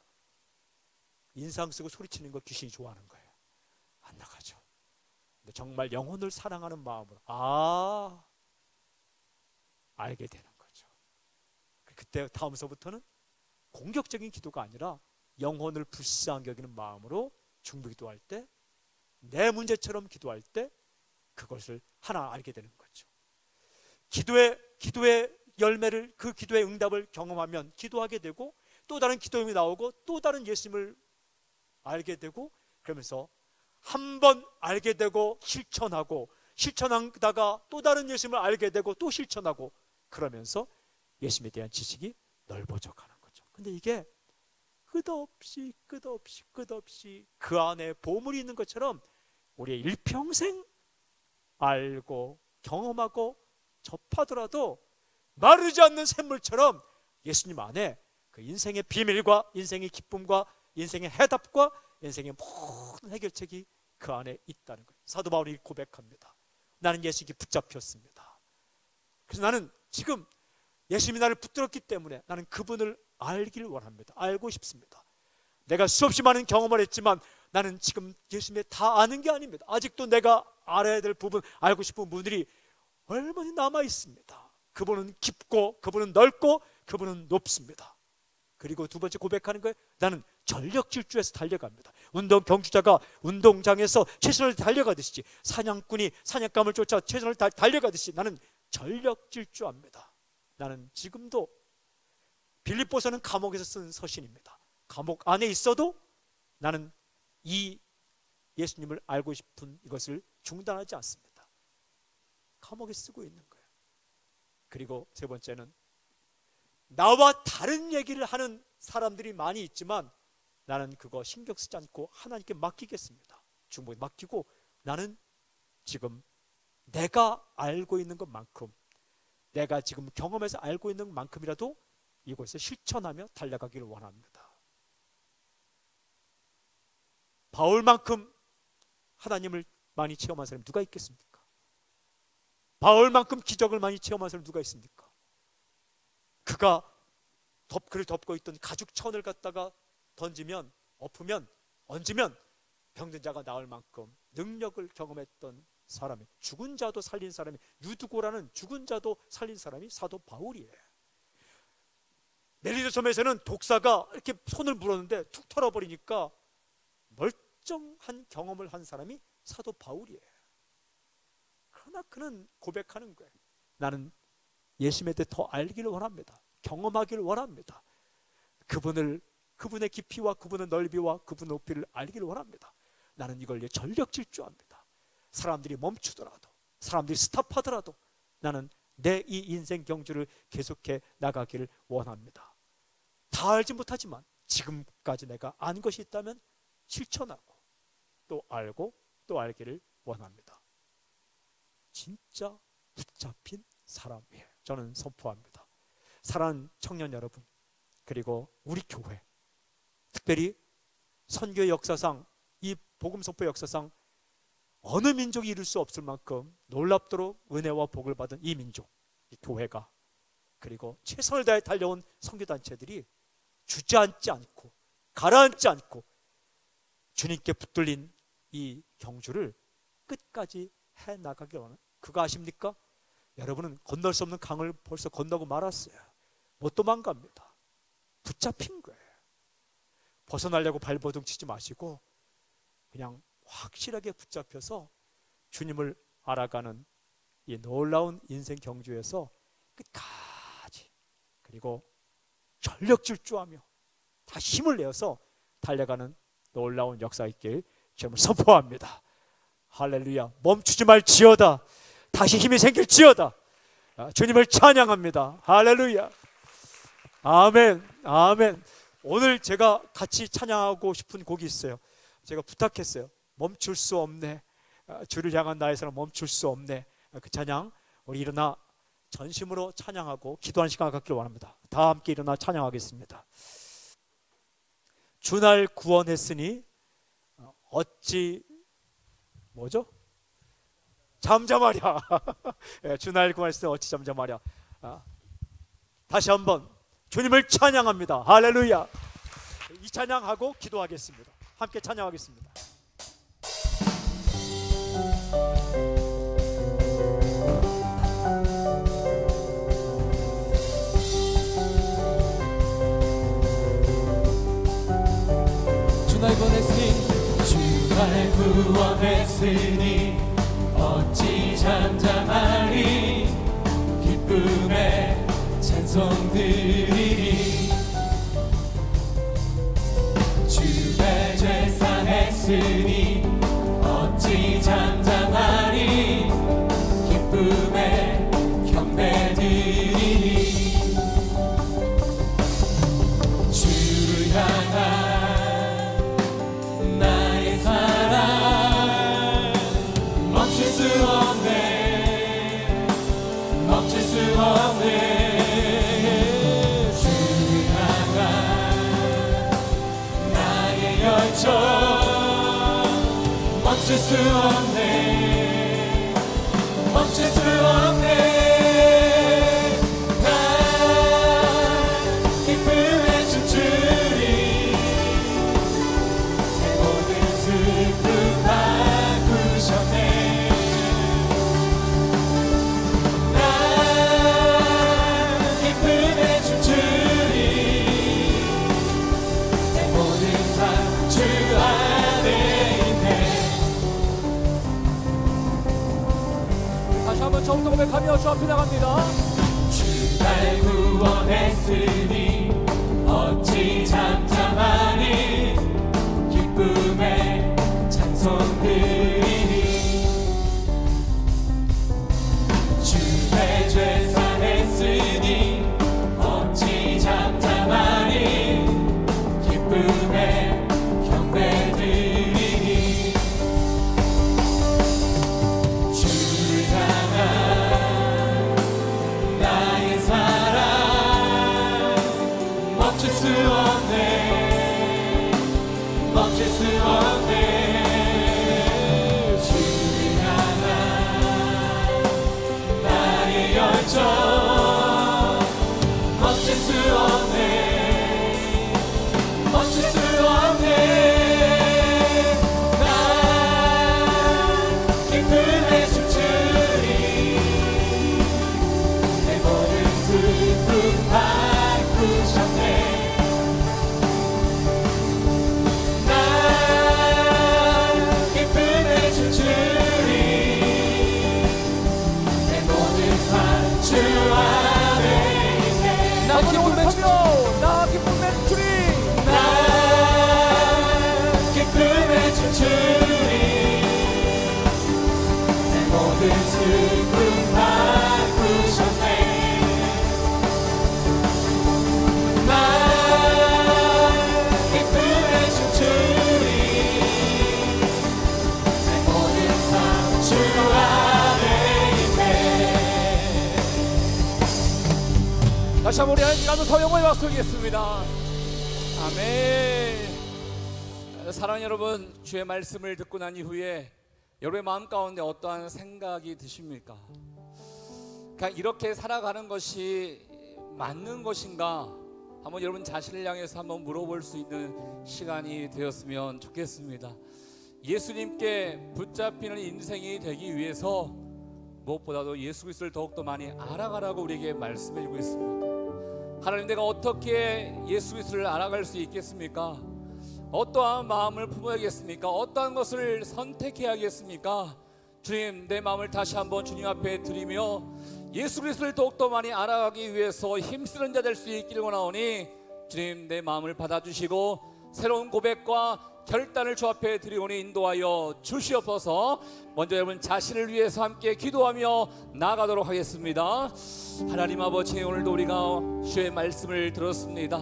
인상 쓰고 소리치는 거 귀신이 좋아하는 거예요. 안 나가죠. 근데 정말 영혼을 사랑하는 마음으로 알게 되는 거죠. 그때 다음서부터는 공격적인 기도가 아니라 영혼을 불쌍히 여기는 마음으로 중보기도할 때, 내 문제처럼 기도할 때 그것을 하나 알게 되는 거죠. 기도의 열매를, 그 기도의 응답을 경험하면 기도하게 되고, 또 다른 기도음이 나오고 또 다른 예수님을 알게 되고, 그러면서 한 번 알게 되고 실천하고, 실천하다가 또 다른 예수님을 알게 되고 또 실천하고, 그러면서 예수님에 대한 지식이 넓어져 가는 거죠. 근데 이게 끝없이 그 안에 보물이 있는 것처럼 우리의 일평생 알고 경험하고 접하더라도 마르지 않는 샘물처럼 예수님 안에 그 인생의 비밀과 인생의 기쁨과 인생의 해답과 인생의 모든 해결책이 그 안에 있다는 거예요. 사도 바울이 고백합니다. 나는 예수님께 붙잡혔습니다. 그래서 나는 지금 예수님이 나를 붙들었기 때문에 나는 그분을 알기를 원합니다. 알고 싶습니다. 내가 수없이 많은 경험을 했지만 나는 지금 예수님을 다 아는 게 아닙니다. 아직도 내가 알아야 될 부분, 알고 싶은 부분들이 얼마나 남아 있습니다. 그분은 깊고, 그분은 넓고, 그분은 높습니다. 그리고 두 번째 고백하는 거예요. 나는 전력 질주해서 달려갑니다. 운동 경주자가 운동장에서 최선을 달려가듯이, 사냥꾼이 사냥감을 쫓아 최선을 달려가듯이 나는 전력 질주합니다. 나는 지금도, 빌립보서는 감옥에서 쓴 서신입니다. 감옥 안에 있어도 나는 이 예수님을 알고 싶은 이것을 중단하지 않습니다. 감옥에 쓰고 있는 거예요. 그리고 세 번째는, 나와 다른 얘기를 하는 사람들이 많이 있지만 나는 그거 신경 쓰지 않고 하나님께 맡기겠습니다. 중보에 맡기고, 나는 지금 내가 알고 있는 것만큼, 내가 지금 경험해서 알고 있는 만큼이라도 이곳에 실천하며 달려가기를 원합니다. 바울만큼 하나님을 많이 체험한 사람이 누가 있겠습니까? 바울만큼 기적을 많이 체험한 사람이 누가 있습니까? 그가 그를 덮고 있던 가죽 천을 갖다가 던지면, 엎으면, 얹으면 병든 자가 나을 만큼 능력을 경험했던 사람이, 죽은 자도 살린 사람이, 유두고라는 죽은 자도 살린 사람이 사도 바울이에요. 멜리도 섬에서는 독사가 이렇게 손을 물었는데 툭 털어버리니까 멀쩡한 경험을 한 사람이 사도 바울이에요. 그러나 그는 고백하는 거예요. 나는 예수님에 대해 더 알기를 원합니다. 경험하기를 원합니다. 그분의 깊이와 그분의 넓이와 그분의 높이를 알기를 원합니다. 나는 이걸 전력 질주합니다. 사람들이 멈추더라도, 사람들이 스탑하더라도 나는 내 이 인생 경주를 계속해 나가기를 원합니다. 다 알지 못하지만 지금까지 내가 안 것이 있다면 실천하고 또 알고 또 알기를 원합니다. 진짜 붙잡힌 사람이에요. 저는 선포합니다. 사랑하는 청년 여러분, 그리고 우리 교회, 특별히 선교의 역사상, 이 복음 선포 역사상 어느 민족이 이룰 수 없을 만큼 놀랍도록 은혜와 복을 받은 이 민족, 이 교회가, 그리고 최선을 다해 달려온 선교단체들이 주저앉지 않고 가라앉지 않고 주님께 붙들린 이 경주를 끝까지 해나가기 원하는, 그거 아십니까? 여러분은 건널 수 없는 강을 벌써 건너고 말았어요. 못 도망갑니다. 붙잡힌 거예요. 벗어나려고 발버둥 치지 마시고 그냥 확실하게 붙잡혀서 주님을 알아가는 이 놀라운 인생 경주에서 끝까지, 그리고 전력 질주하며 다 힘을 내어서 달려가는 놀라운 역사 있길 주님을 선포합니다. 할렐루야. 멈추지 말지어다. 다시 힘이 생길지어다. 주님을 찬양합니다. 할렐루야. 아멘. 아멘. 오늘 제가 같이 찬양하고 싶은 곡이 있어요. 제가 부탁했어요. 멈출 수 없네. 주를 향한 나의 사랑 멈출 수 없네. 그 찬양 우리 일어나 전심으로 찬양하고 기도하는 시간을 갖기를 원합니다. 다 함께 일어나 찬양하겠습니다. 주날 구원했으니 어찌 뭐죠? 잠잠하랴. 주날 구원했으니 어찌 잠잠하랴. 다시 한번 주님을 찬양합니다. 할렐루야. 이 찬양하고 기도하겠습니다. 함께 찬양하겠습니다. 주날 구원했으니 주날 구원했으니 어찌 잠잠하리 기쁨에 찬송 드리리 주의 죄 사했으니 어찌 잠잠하리 기쁨에 경배 드리리 주를 향한 나의 사랑 멈출 수 없네 멈출 수 없네 주를 향한 나의 열정 멈출 수 없네 멈출 수 없네 난 기쁨에 춤추리 내 모든 슬픔 바꾸셨네 난 기쁨에 춤추리 내 모든 삶 주 안에 있네 다시 한번 처음부터 고백하며 주 앞에 나갑니다. 주날 구원했으니 어찌 잠잠하리 기쁨에 찬송 드리리 주의 죄 사했으니 어찌 잠잠하리 기쁨에 경배 드리리 주를 향한 나의 사랑 멈출 수 없네 멈출 수 없네 주를 향한 나의 열정 멈출 수 없네 멈출 수 없네 난 기쁨에 춤추리 내 모든 슬픔 바꾸셨네 난 기쁨에 춤추리 내 모든 삶 주 안에 있네 나 기쁨에 춤추리 나 기쁨에 춤추리 난 기쁨에 춤추리 내 모든 슬픔 바꾸셨네 난 기쁨에 춤추리 내 모든 삶 주 안에 있네 다시 한번 우리 하나님 가서 서영을 박수하겠습니다. 아멘. 사랑하는 여러분, 주의 말씀을 듣고 난 이후에 여러분의 마음 가운데 어떠한 생각이 드십니까? 그냥 이렇게 살아가는 것이 맞는 것인가? 한번 여러분 자신을 향해서 한번 물어볼 수 있는 시간이 되었으면 좋겠습니다. 예수님께 붙잡히는 인생이 되기 위해서 무엇보다도 예수 그리스도를 더욱더 많이 알아가라고 우리에게 말씀해 주고 있습니다. 하나님, 내가 어떻게 예수 그리스도를 알아갈 수 있겠습니까? 어떠한 마음을 품어야겠습니까? 어떠한 것을 선택해야겠습니까? 주님, 내 마음을 다시 한번 주님 앞에 드리며 예수 그리스도를 더욱더 많이 알아가기 위해서 힘쓰는 자 될 수 있기를 원하오니 주님, 내 마음을 받아주시고 새로운 고백과 결단을 주 앞에 드리오니 인도하여 주시옵소서. 먼저 여러분 자신을 위해서 함께 기도하며 나아가도록 하겠습니다. 하나님 아버지, 오늘도 우리가 주의 말씀을 들었습니다.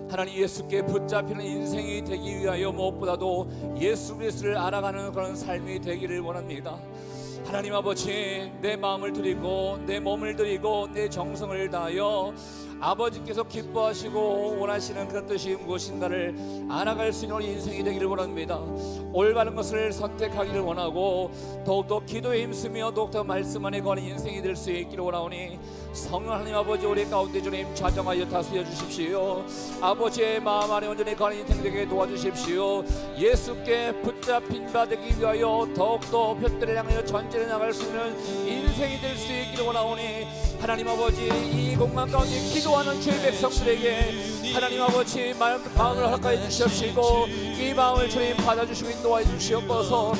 하나님, 예수께 붙잡히는 인생이 되기 위하여 무엇보다도 예수 그리스도를 알아가는 그런 삶이 되기를 원합니다. 하나님 아버지, 내 마음을 드리고 내 몸을 드리고 내 정성을 다하여 아버지께서 기뻐하시고 원하시는 그 뜻이 무엇인가를 알아갈 수 있는 인생이 되기를 원합니다. 올바른 것을 선택하기를 원하고 더욱더 기도에 힘쓰며 더욱더 말씀 안에 거하는 인생이 될 수 있기를 원하오니 성령 하나님 아버지, 우리 가운데 주님 좌정하여 다스려 주십시오. 아버지의 마음 안에 온전히 거하는 인생 되게 도와주십시오. 예수께 붙잡힌 바 되기 위하여 더욱더 둯대를 향하여 전진해 나갈 수 있는 인생이 될 수 있기를 원하오니 하나님 아버지, 이 공간 가운데 기도하는 주의 백성들에게 하나님 아버지 마음을 허락하여 주시옵시고 이 마음을 주님 받아주시고 인도하여 주시옵소서.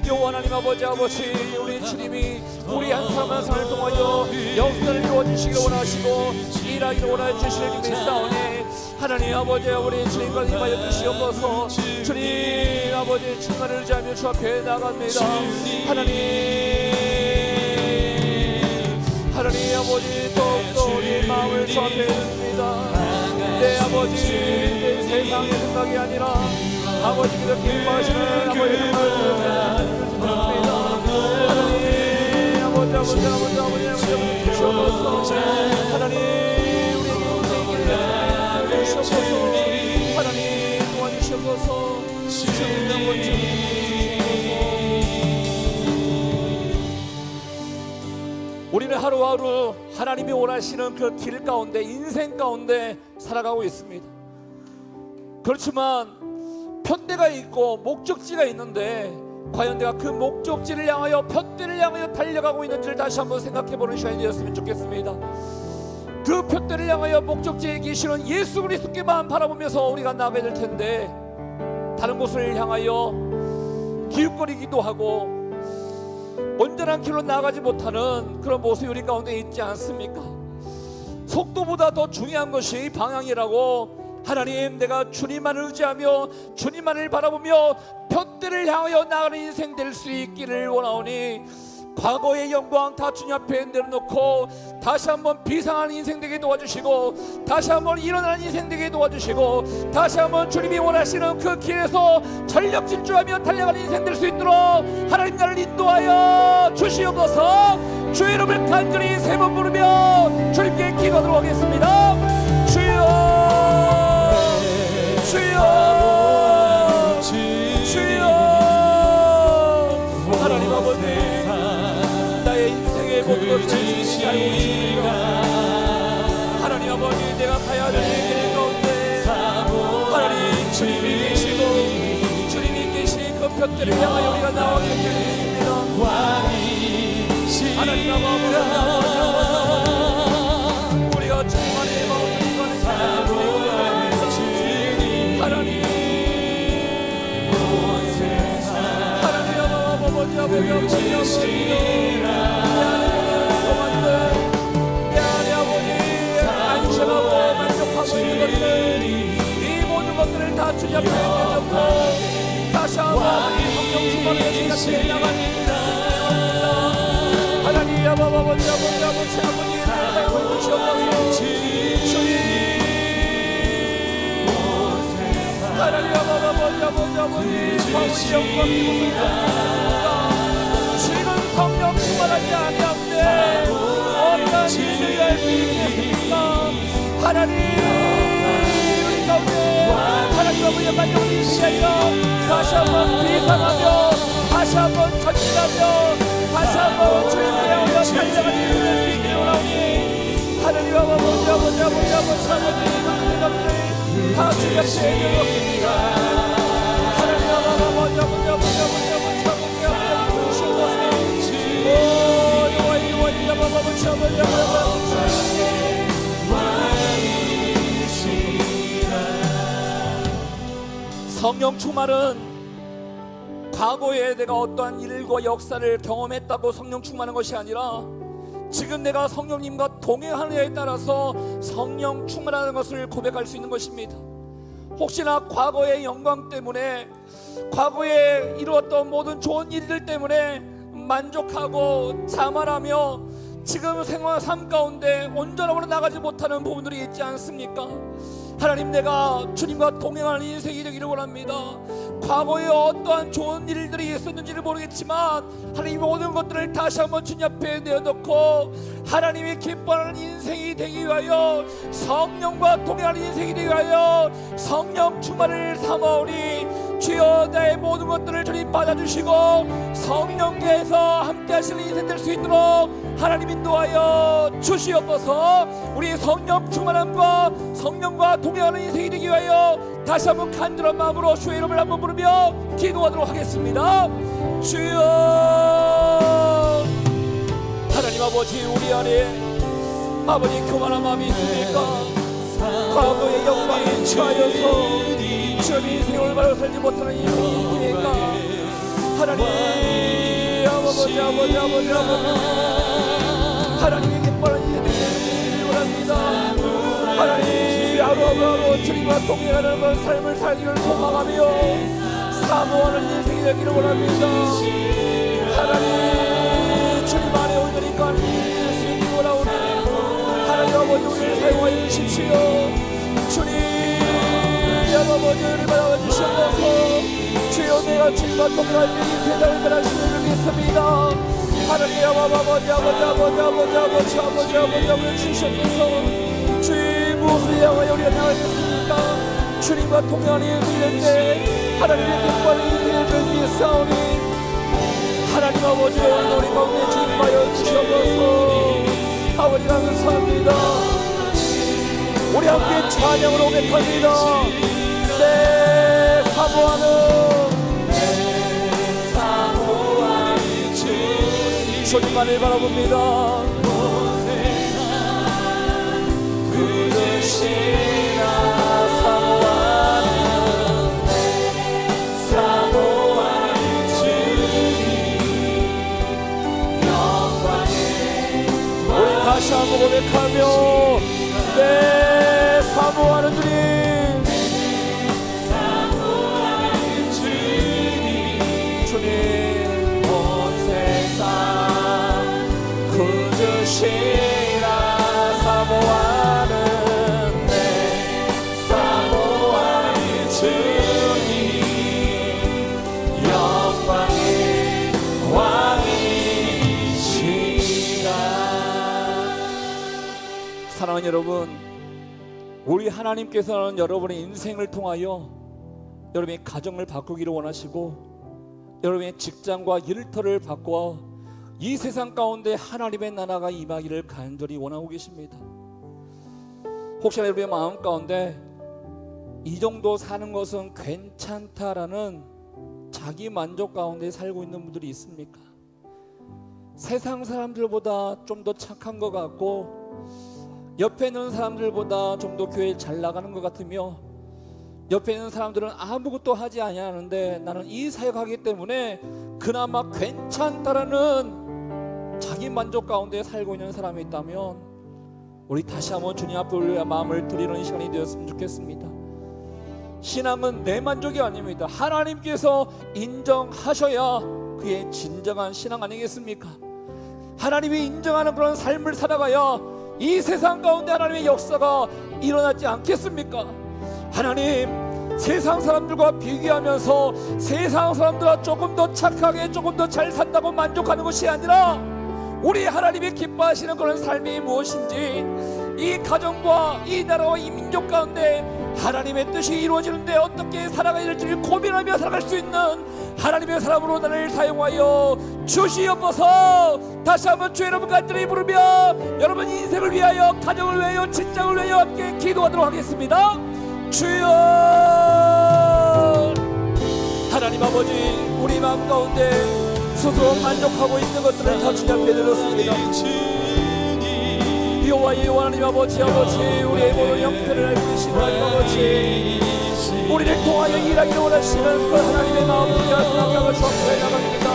요 하나님 아버지, 우리 주님이 우리 한 사람 한 사람을 통하여 역사를 이루어주시기를 원하시고 일하기를 원하여 주시는 님이 있사오니 하나님 아버지, 우리 주님과 임하여 주시옵소서. 주님 아버지, 주님만을 의지하며 주 앞에 나갑니다. 하나님 아버지, 더욱더 우리의 마음을 주 앞에 듭니다. 내 아버지, 내 세상의 생각이 아니라 아버지께서 기뻐하시는 아버지의 생각을 듭니다. 하나님 아버지 주시옵소서. 하나님, 우리에게 인생을 주시옵소서. 하나님 도와주시옵소서. 주님 아버지, 우리는 하루하루 하나님이 원하시는 그 길 가운데, 인생 가운데 살아가고 있습니다. 그렇지만 푯대가 있고 목적지가 있는데 과연 내가 그 목적지를 향하여, 푯대를 향하여 달려가고 있는지를 다시 한번 생각해보는 시간이 되었으면 좋겠습니다. 그 푯대를 향하여 목적지에 계시는 예수 그리스도께만 바라보면서 우리가 나가야 될 텐데 다른 곳을 향하여 기웃거리기도 하고 온전한 길로 나가지 못하는 그런 모습이 우리 가운데 있지 않습니까? 속도보다 더 중요한 것이 방향이라고 하나님, 내가 주님만을 의지하며 주님만을 바라보며 푯대를 향하여 나가는 인생 될 수 있기를 원하오니 과거의 영광 다 주님 앞에 내려놓고 다시 한번 비상한 인생 되게 도와주시고 다시 한번 일어나는 인생 되게 도와주시고 다시 한번 주님이 원하시는 그 길에서 전력 질주하며 달려가는 인생 될 수 있도록 하나님 나를 인도하여 주시옵소서. 주의 이름을 간절히 세 번 부르며 주님께 기도하도록 하겠습니다. 주여, 주여, 주여. 하나님 아버지, 모든 것을 주님이 알고 계십니다. 하나님 아버지, 내가 가야 될 길 가운데 하나님 주님이 계시고 주님이 계신 그 푯대를 향하여 우리가 나오게 되겠습니다. 하나님 아버지, 우리가 주님 안에 마음을 가는 하나님, 하나님 미안해 아버지, 안심하고 만족하고 있는 것들, 이 모든 것들을 다 주님 앞에 내놓고 다시 한번 성령 충만의 같이 나갑니다. 하나님 아버지, 사랑해 주시옵소서. 주님, 하나님 아버지, 영광 주님은 성령 충만하지 아니하는데 어떤 일을 할 수 있겠습니까? 하나님, 우리 가운데 하나님 아버지의 만족을 이루시 아니라 다시 한번 비상하며 다시 한번 전진하며 다시 한번 주님을 향하여 달려가는 일을 할 수 있기를 원하오니 하나님 아버지, 다 주님 앞에 내놓습니다. 하나님 아버지, 성령 충만은 과거에 내가 어떠한 일과 역사를 경험했다고 성령 충만한 것이 아니라 지금 내가 성령님과 동행하느냐에 따라서 성령 충만하는 것을 고백할 수 있는 것입니다. 혹시나 과거의 영광 때문에, 과거에 이루었던 모든 좋은 일들 때문에 만족하고 자만하며 지금 생활 삶 가운데 온전함으로 나가지 못하는 부분들이 있지 않습니까? 하나님, 내가 주님과 동행하는 인생이 되기를 원합니다. 과거에 어떠한 좋은 일들이 있었는지를 모르겠지만 하나님, 모든 것들을 다시 한번 주님 앞에 내어놓고 하나님이 기뻐하는 인생이 되기 위하여, 성령과 동행하는 인생이 되기 위하여 성령 충만을 삼아오니 주여, 나의 모든 것들을 주님 받아주시고 성령께서 함께 하시는 인생 될 수 있도록 하나님 인도하여 주시옵소서. 우리 성령 충만함과 성령과 동행하는 인생이 되기 위하여 다시 한번 간절한 마음으로 주의 이름을 한번 부르며 기도하도록 하겠습니다. 주여, 하나님 아버지, 우리 안에 아버지 교만한 마음이 있습니까? 과거의 영광에 취하여서 주님 인생을 올바로 살지 못하는 인생이 있습니까? 하나님 아버지, 하나님의 기뻐하는 인생이 되기를 원합니다. 하나님, 하루하루 주님과 동행하는 그런 삶을 살기를 소망하며 사모하는 인생이 되기를 원합니다. 하나님, 주님 안에 온전히 가는 인생이 되기를 원하오니 하나님 아버지, 우리를 사용하여 주십시오. 주님 아버지를 받아주시옵소서. 주여, 내가 주님과 동행할 때 이 세상을 변하시는 줄 믿습니다. 하나님 아버지 주시옵소서. 주의 무엇을 향하여 우리가 나가겠습니까? 주님과 동행하는 일이 되는데 하나님의 기뻐하는 일이 될 믿사오니 하나님 아버지, 오늘 우리 가운데 주님하여 주시옵소서. 아버지 감사합니다. 우리 함께 찬양으로 고백합니다. 내 사모하는 주님만을 바라봅니다. 그릇이나 사모하는 주님 영광에 우리 다시 한번 고백하며 내 사모하는 주님, 주님 온 세상 굳으시라 사모하는 내 사모하는 주님 영광의 왕이시라. 사랑하는 여러분, 우리 하나님께서는 여러분의 인생을 통하여 여러분의 가정을 바꾸기를 원하시고 여러분의 직장과 일터를 바꿔 이 세상 가운데 하나님의 나라가 임하기를 간절히 원하고 계십니다. 혹시나 여러분의 마음 가운데 이 정도 사는 것은 괜찮다라는 자기 만족 가운데 살고 있는 분들이 있습니까? 세상 사람들보다 좀 더 착한 것 같고 옆에 있는 사람들보다 좀 더 교회에 잘 나가는 것 같으며 옆에 있는 사람들은 아무것도 하지 아니하는데 나는 이 사역하기 때문에 그나마 괜찮다라는 자기 만족 가운데 살고 있는 사람이 있다면 우리 다시 한번 주님 앞에 올려 마음을 드리는 시간이 되었으면 좋겠습니다. 신앙은 내 만족이 아닙니다. 하나님께서 인정하셔야 그게 진정한 신앙 아니겠습니까? 하나님이 인정하는 그런 삶을 살아가야 이 세상 가운데 하나님의 역사가 일어나지 않겠습니까? 하나님, 세상 사람들과 비교하면서 세상 사람들과 조금 더 착하게 조금 더 잘 산다고 만족하는 것이 아니라 우리 하나님이 기뻐하시는 그런 삶이 무엇인지, 이 가정과 이 나라와 이 민족 가운데 하나님의 뜻이 이루어지는데 어떻게 살아가야 될지를 고민하며 살아갈 수 있는 하나님의 사람으로 나를 사용하여 주시옵소서. 다시 한번 주 여러분 간절히 부르며 여러분 인생을 위하여, 가정을 위하여, 직장을 위하여 함께 기도하도록 하겠습니다. 주여, 하나님 아버지, 우리 마음 가운데 스스로 만족하고 있는 것들을 다 주님 앞에 드렸습니다. 여호와의 하나님 아버지, 우리의 모든 형편을 알고 계시는 하나님 아버지, 우리를 통하여 일하기를 원하시는 그 하나님의 마음을 우리가 생각하고 주 앞에 나갑니다.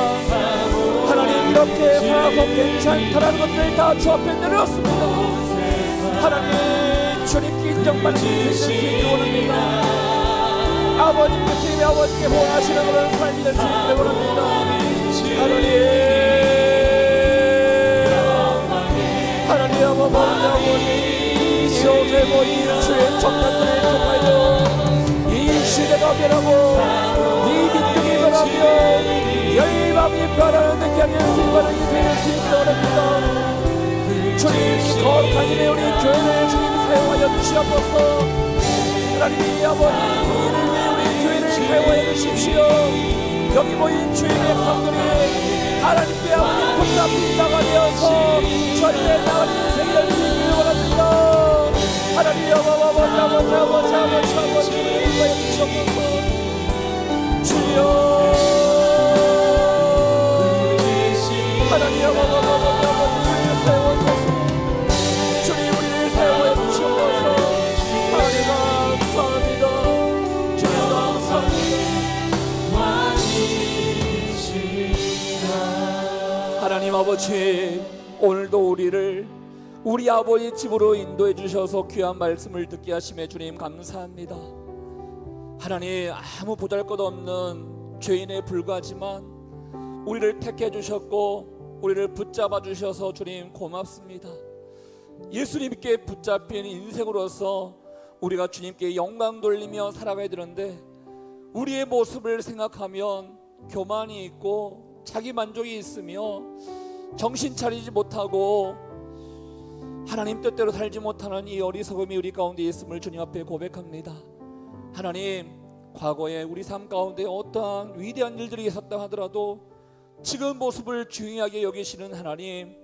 하나님, 이렇게 살아서 괜찮다라는 것들을 다 주 앞에 내렸습니다. 하나님, 주님께 인정받는 인생을 살기를 원합니다. 아버지께 주님의 아버지께 원하시는 그런 삶이 될 수 있기를 원합니다. 하나님 아버지 이곳에 모인 주의 정탐들을 통하여 이 시대가 변하고 이 믿음이 변하며 열방이 변하는 느끼는 순간이 될 수 있기를 원합니다. 주님 거룩한 일에 우리 교회를 주님 사용하여 주시옵소서. 하나님이 아버지 이를 위해 우리 교회를 사용하여 주십시오. 여기 모인 주의 백성들이 하나님께 아버지 붙잡힌 자가 되어서 전에 나가는 인생이 될 수 있기를 원합니다. 하나님 아버지 인도하여 주시옵소서. 주여 하나님 아버지 우리를 사용하소서. 주님 우리를 사용하여 주시옵소서. 하나님 감사합니다. 주님 감사합니다. 하나님 아버지 오늘도 우리 아버지 집으로 인도해 주셔서 귀한 말씀을 듣게 하심에 주님 감사합니다. 하나님 아무 보잘것없는 죄인에 불과하지만 우리를 택해 주셨고 우리를 붙잡아 주셔서 주님 고맙습니다. 예수님께 붙잡힌 인생으로서 우리가 주님께 영광 돌리며 살아가야 되는데 우리의 모습을 생각하면 교만이 있고 자기 만족이 있으며 정신 차리지 못하고 하나님 뜻대로 살지 못하는 이 어리석음이 우리 가운데 있음을 주님 앞에 고백합니다. 하나님 과거에 우리 삶 가운데 어떠한 위대한 일들이 있었다 하더라도 지금 모습을 중요하게 여기시는 하나님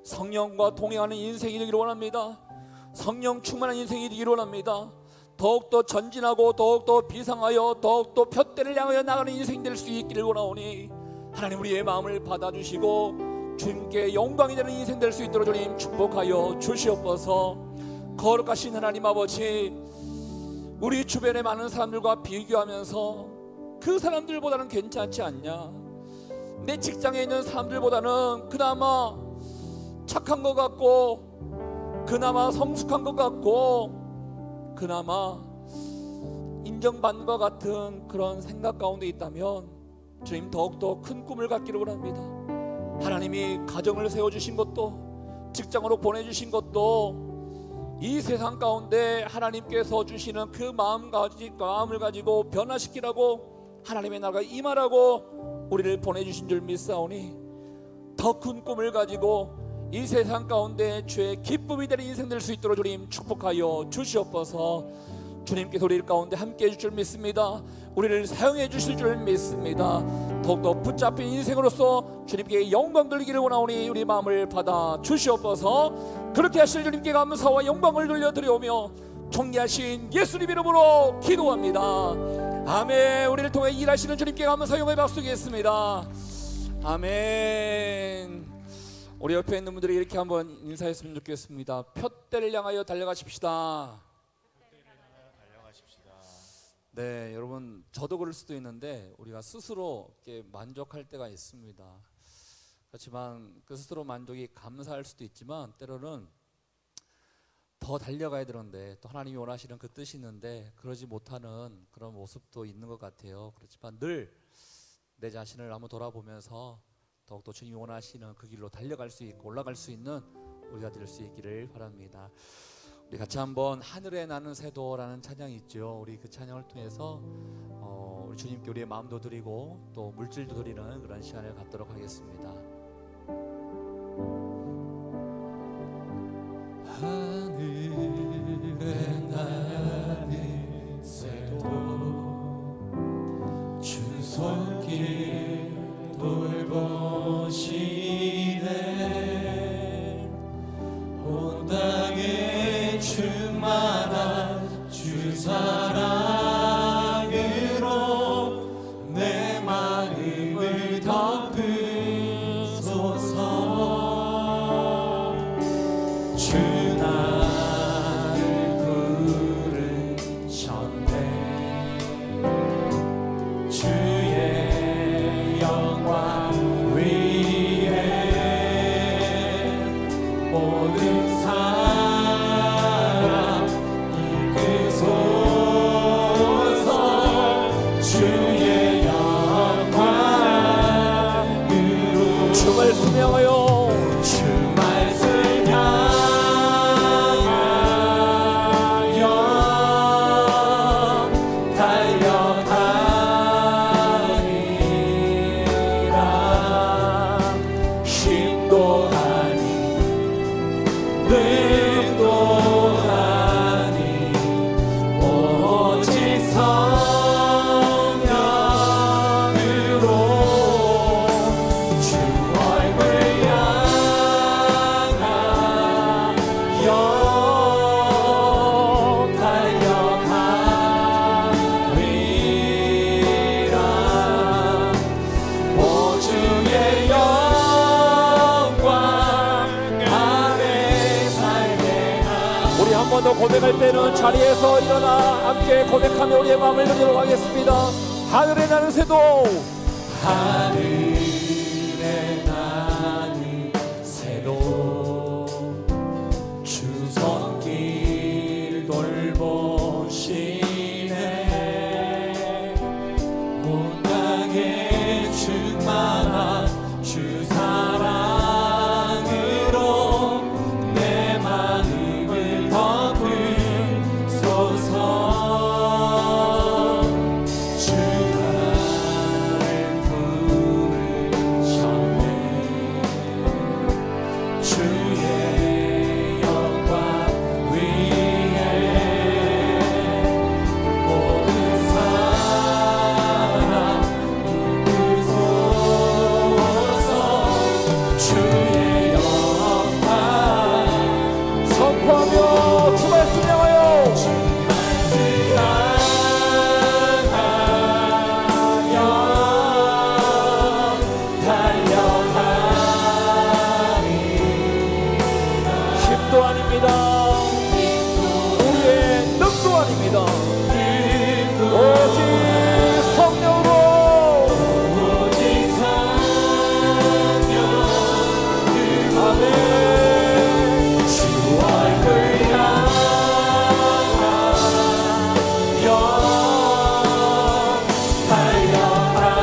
성령과 동행하는 인생이 되기를 원합니다. 성령 충만한 인생이 되기를 원합니다. 더욱더 전진하고 더욱더 비상하여 더욱더 푯대를 향하여 나가는 인생이 될 수 있기를 원하오니 하나님 우리의 마음을 받아주시고 주님께 영광이 되는 인생 될 수 있도록 주님 축복하여 주시옵소서. 거룩하신 하나님 아버지 우리 주변의 많은 사람들과 비교하면서 그 사람들보다는 괜찮지 않냐, 내 직장에 있는 사람들보다는 그나마 착한 것 같고 그나마 성숙한 것 같고 그나마 인정받는 것 같은 그런 생각 가운데 있다면 주님 더욱더 큰 꿈을 갖기를 원합니다. 하나님이 가정을 세워주신 것도 직장으로 보내주신 것도 이 세상 가운데 하나님께서 주시는 그 마음을 가지고 변화시키라고 하나님의 나라가 임하라고 우리를 보내주신 줄 믿사오니 더 큰 꿈을 가지고 이 세상 가운데 주의 기쁨이 되는 인생 될 수 있도록 주님 축복하여 주시옵소서. 주님께서 우리 가운데 함께 해줄 줄 믿습니다. 우리를 사용해 주실 줄 믿습니다. 더욱더 붙잡힌 인생으로서 주님께 영광 돌리기를 원하오니 우리 마음을 받아 주시옵소서. 그렇게 하실 주님께 감사와 영광을 돌려드리오며 존귀하신 예수님 이름으로 기도합니다. 아멘. 우리를 통해 일하시는 주님께 감사 영광의 박수 드리겠습니다. 아멘. 우리 옆에 있는 분들이 이렇게 한번 인사했으면 좋겠습니다. 푯대를 향하여 달려가십시다. 네, 여러분 저도 그럴 수도 있는데 우리가 스스로 이렇게 만족할 때가 있습니다. 그렇지만 그 스스로 만족이 감사할 수도 있지만 때로는 더 달려가야 되는데 또 하나님이 원하시는 그 뜻이 있는데 그러지 못하는 그런 모습도 있는 것 같아요. 그렇지만 늘 내 자신을 한번 돌아보면서 더욱더 주님이 원하시는 그 길로 달려갈 수 있고 올라갈 수 있는 우리가 될 수 있기를 바랍니다. 우리 같이 한번 하늘에 나는 새도라는 찬양이 있죠. 우리 그 찬양을 통해서 우리 주님께 우리의 마음도 드리고 또 물질도 드리는 그런 시간을 갖도록 하겠습니다. 하늘에 나는 새도 주 손길 돌보시네. 온 땅에 충만한 주 사랑으로 내 마음을 덮으소서. 주 나를 부르셨네. 주의 영광 위에 모든 사람 이끄소서. 고백할 때는 자리에서 일어나 함께 고백하며 우리의 마음을 드리도록 하겠습니다. 하늘에 나는 새도, 하늘에 나는 새도 주 손길 돌보시네. 온 땅에 충만한 주 사랑으로 내 마음을 덮으소서. 주 나를 부르셨네. 주의 영광 위에 모든 사람 누구소서. 주의 영광 선포하며 주 말씀 향하여 힘도 아닙니다. 우리의 능도 아닙니다. 오직 성령으로, 오직 성령으로. 아멘. 주 얼굴 향하여 달려가리라.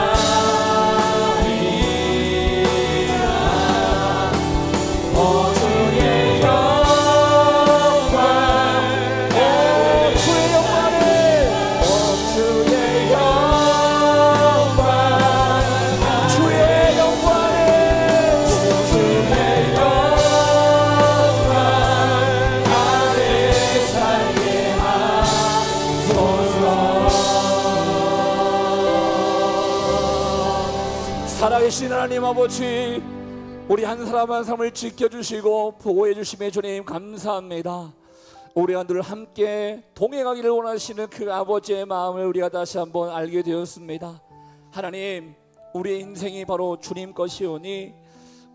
오 주의 영광, 오 주의 영광을, 오 주의 영광, 주의 영광을, 주의 영광 아래 살게 하소서. 살아계신 하나님 아버지, 우리 한 사람 한 사람을 지켜주시고 보호해주심에 주님 감사합니다. 우리가 늘 함께 동행하기를 원하시는 그 아버지의 마음을 우리가 다시 한번 알게 되었습니다. 하나님, 우리의 인생이 바로 주님 것이오니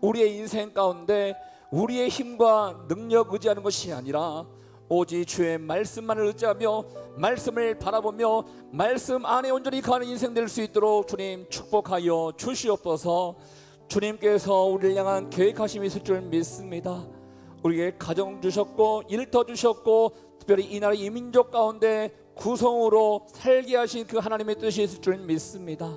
우리의 인생 가운데 우리의 힘과 능력 의지하는 것이 아니라 오직 주의 말씀만을 의지하며 말씀을 바라보며 말씀 안에 온전히 가는 인생 될 수 있도록 주님 축복하여 주시옵소서. 주님께서 우리를 향한 계획하심이 있을 줄 믿습니다. 우리에게 가정 주셨고 일터 주셨고 특별히 이 나라 이 민족 가운데 구성으로 살게 하신 그 하나님의 뜻이 있을 줄 믿습니다.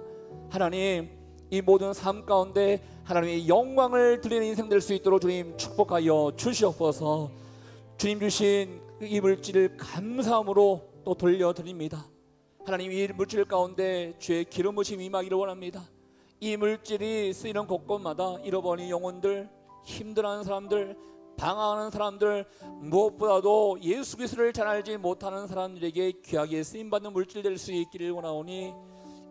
하나님, 이 모든 삶 가운데 하나님의 영광을 드리는 인생 될 수 있도록 주님 축복하여 주시옵소서. 주님 주신 이 물질을 감사함으로 또 돌려드립니다. 하나님, 이 물질 가운데 주의 기름 부심이 임하기를 원합니다. 이 물질이 쓰이는 곳곳마다 잃어버린 영혼들, 힘들어하는 사람들, 방황하는 사람들, 무엇보다도 예수 그리스도를 잘 알지 못하는 사람들에게 귀하게 쓰임받는 물질 될 수 있기를 원하오니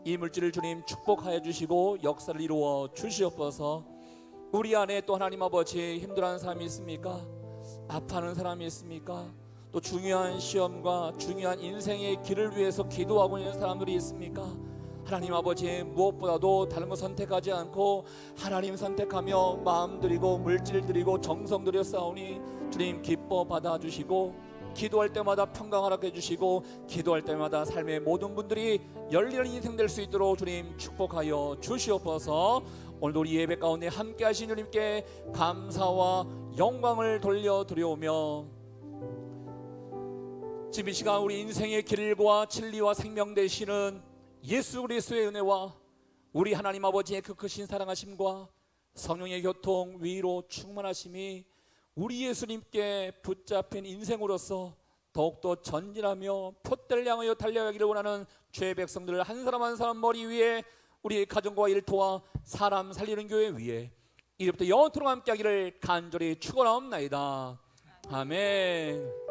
이 물질을 주님 축복하여 주시고 역사를 이루어 주시옵소서. 우리 안에 또 하나님 아버지 힘들어하는 사람이 있습니까? 아파하는 사람이 있습니까? 또 중요한 시험과 중요한 인생의 길을 위해서 기도하고 있는 사람들이 있습니까? 하나님 아버지, 무엇보다도 다른 거 선택하지 않고 하나님 선택하며 마음 드리고 물질 드리고 정성 드려 싸우니 주님 기뻐 받아주시고 기도할 때마다 평강 허락해 주시고 기도할 때마다 삶의 모든 분들이 열리는 인생 될 수 있도록 주님 축복하여 주시옵소서. 오늘도 우리 예배 가운데 함께 하신 주님께 감사와 영광을 돌려드려오며 지금 이 시간 우리 인생의 길과 진리와 생명 되시는 예수 그리스도의 은혜와 우리 하나님 아버지의 그 크신 사랑하심과 성령의 교통 위로 충만하심이 우리 예수님께 붙잡힌 인생으로서 더욱더 전진하며 표대를 향하여 달려가기를 원하는 주의 백성들 한 사람 한 사람 머리 위에 우리의 가정과 일터와 사람 살리는 교회 위에 이제부터 영원토록 함께하기를 간절히 축원하옵나이다. 아멘.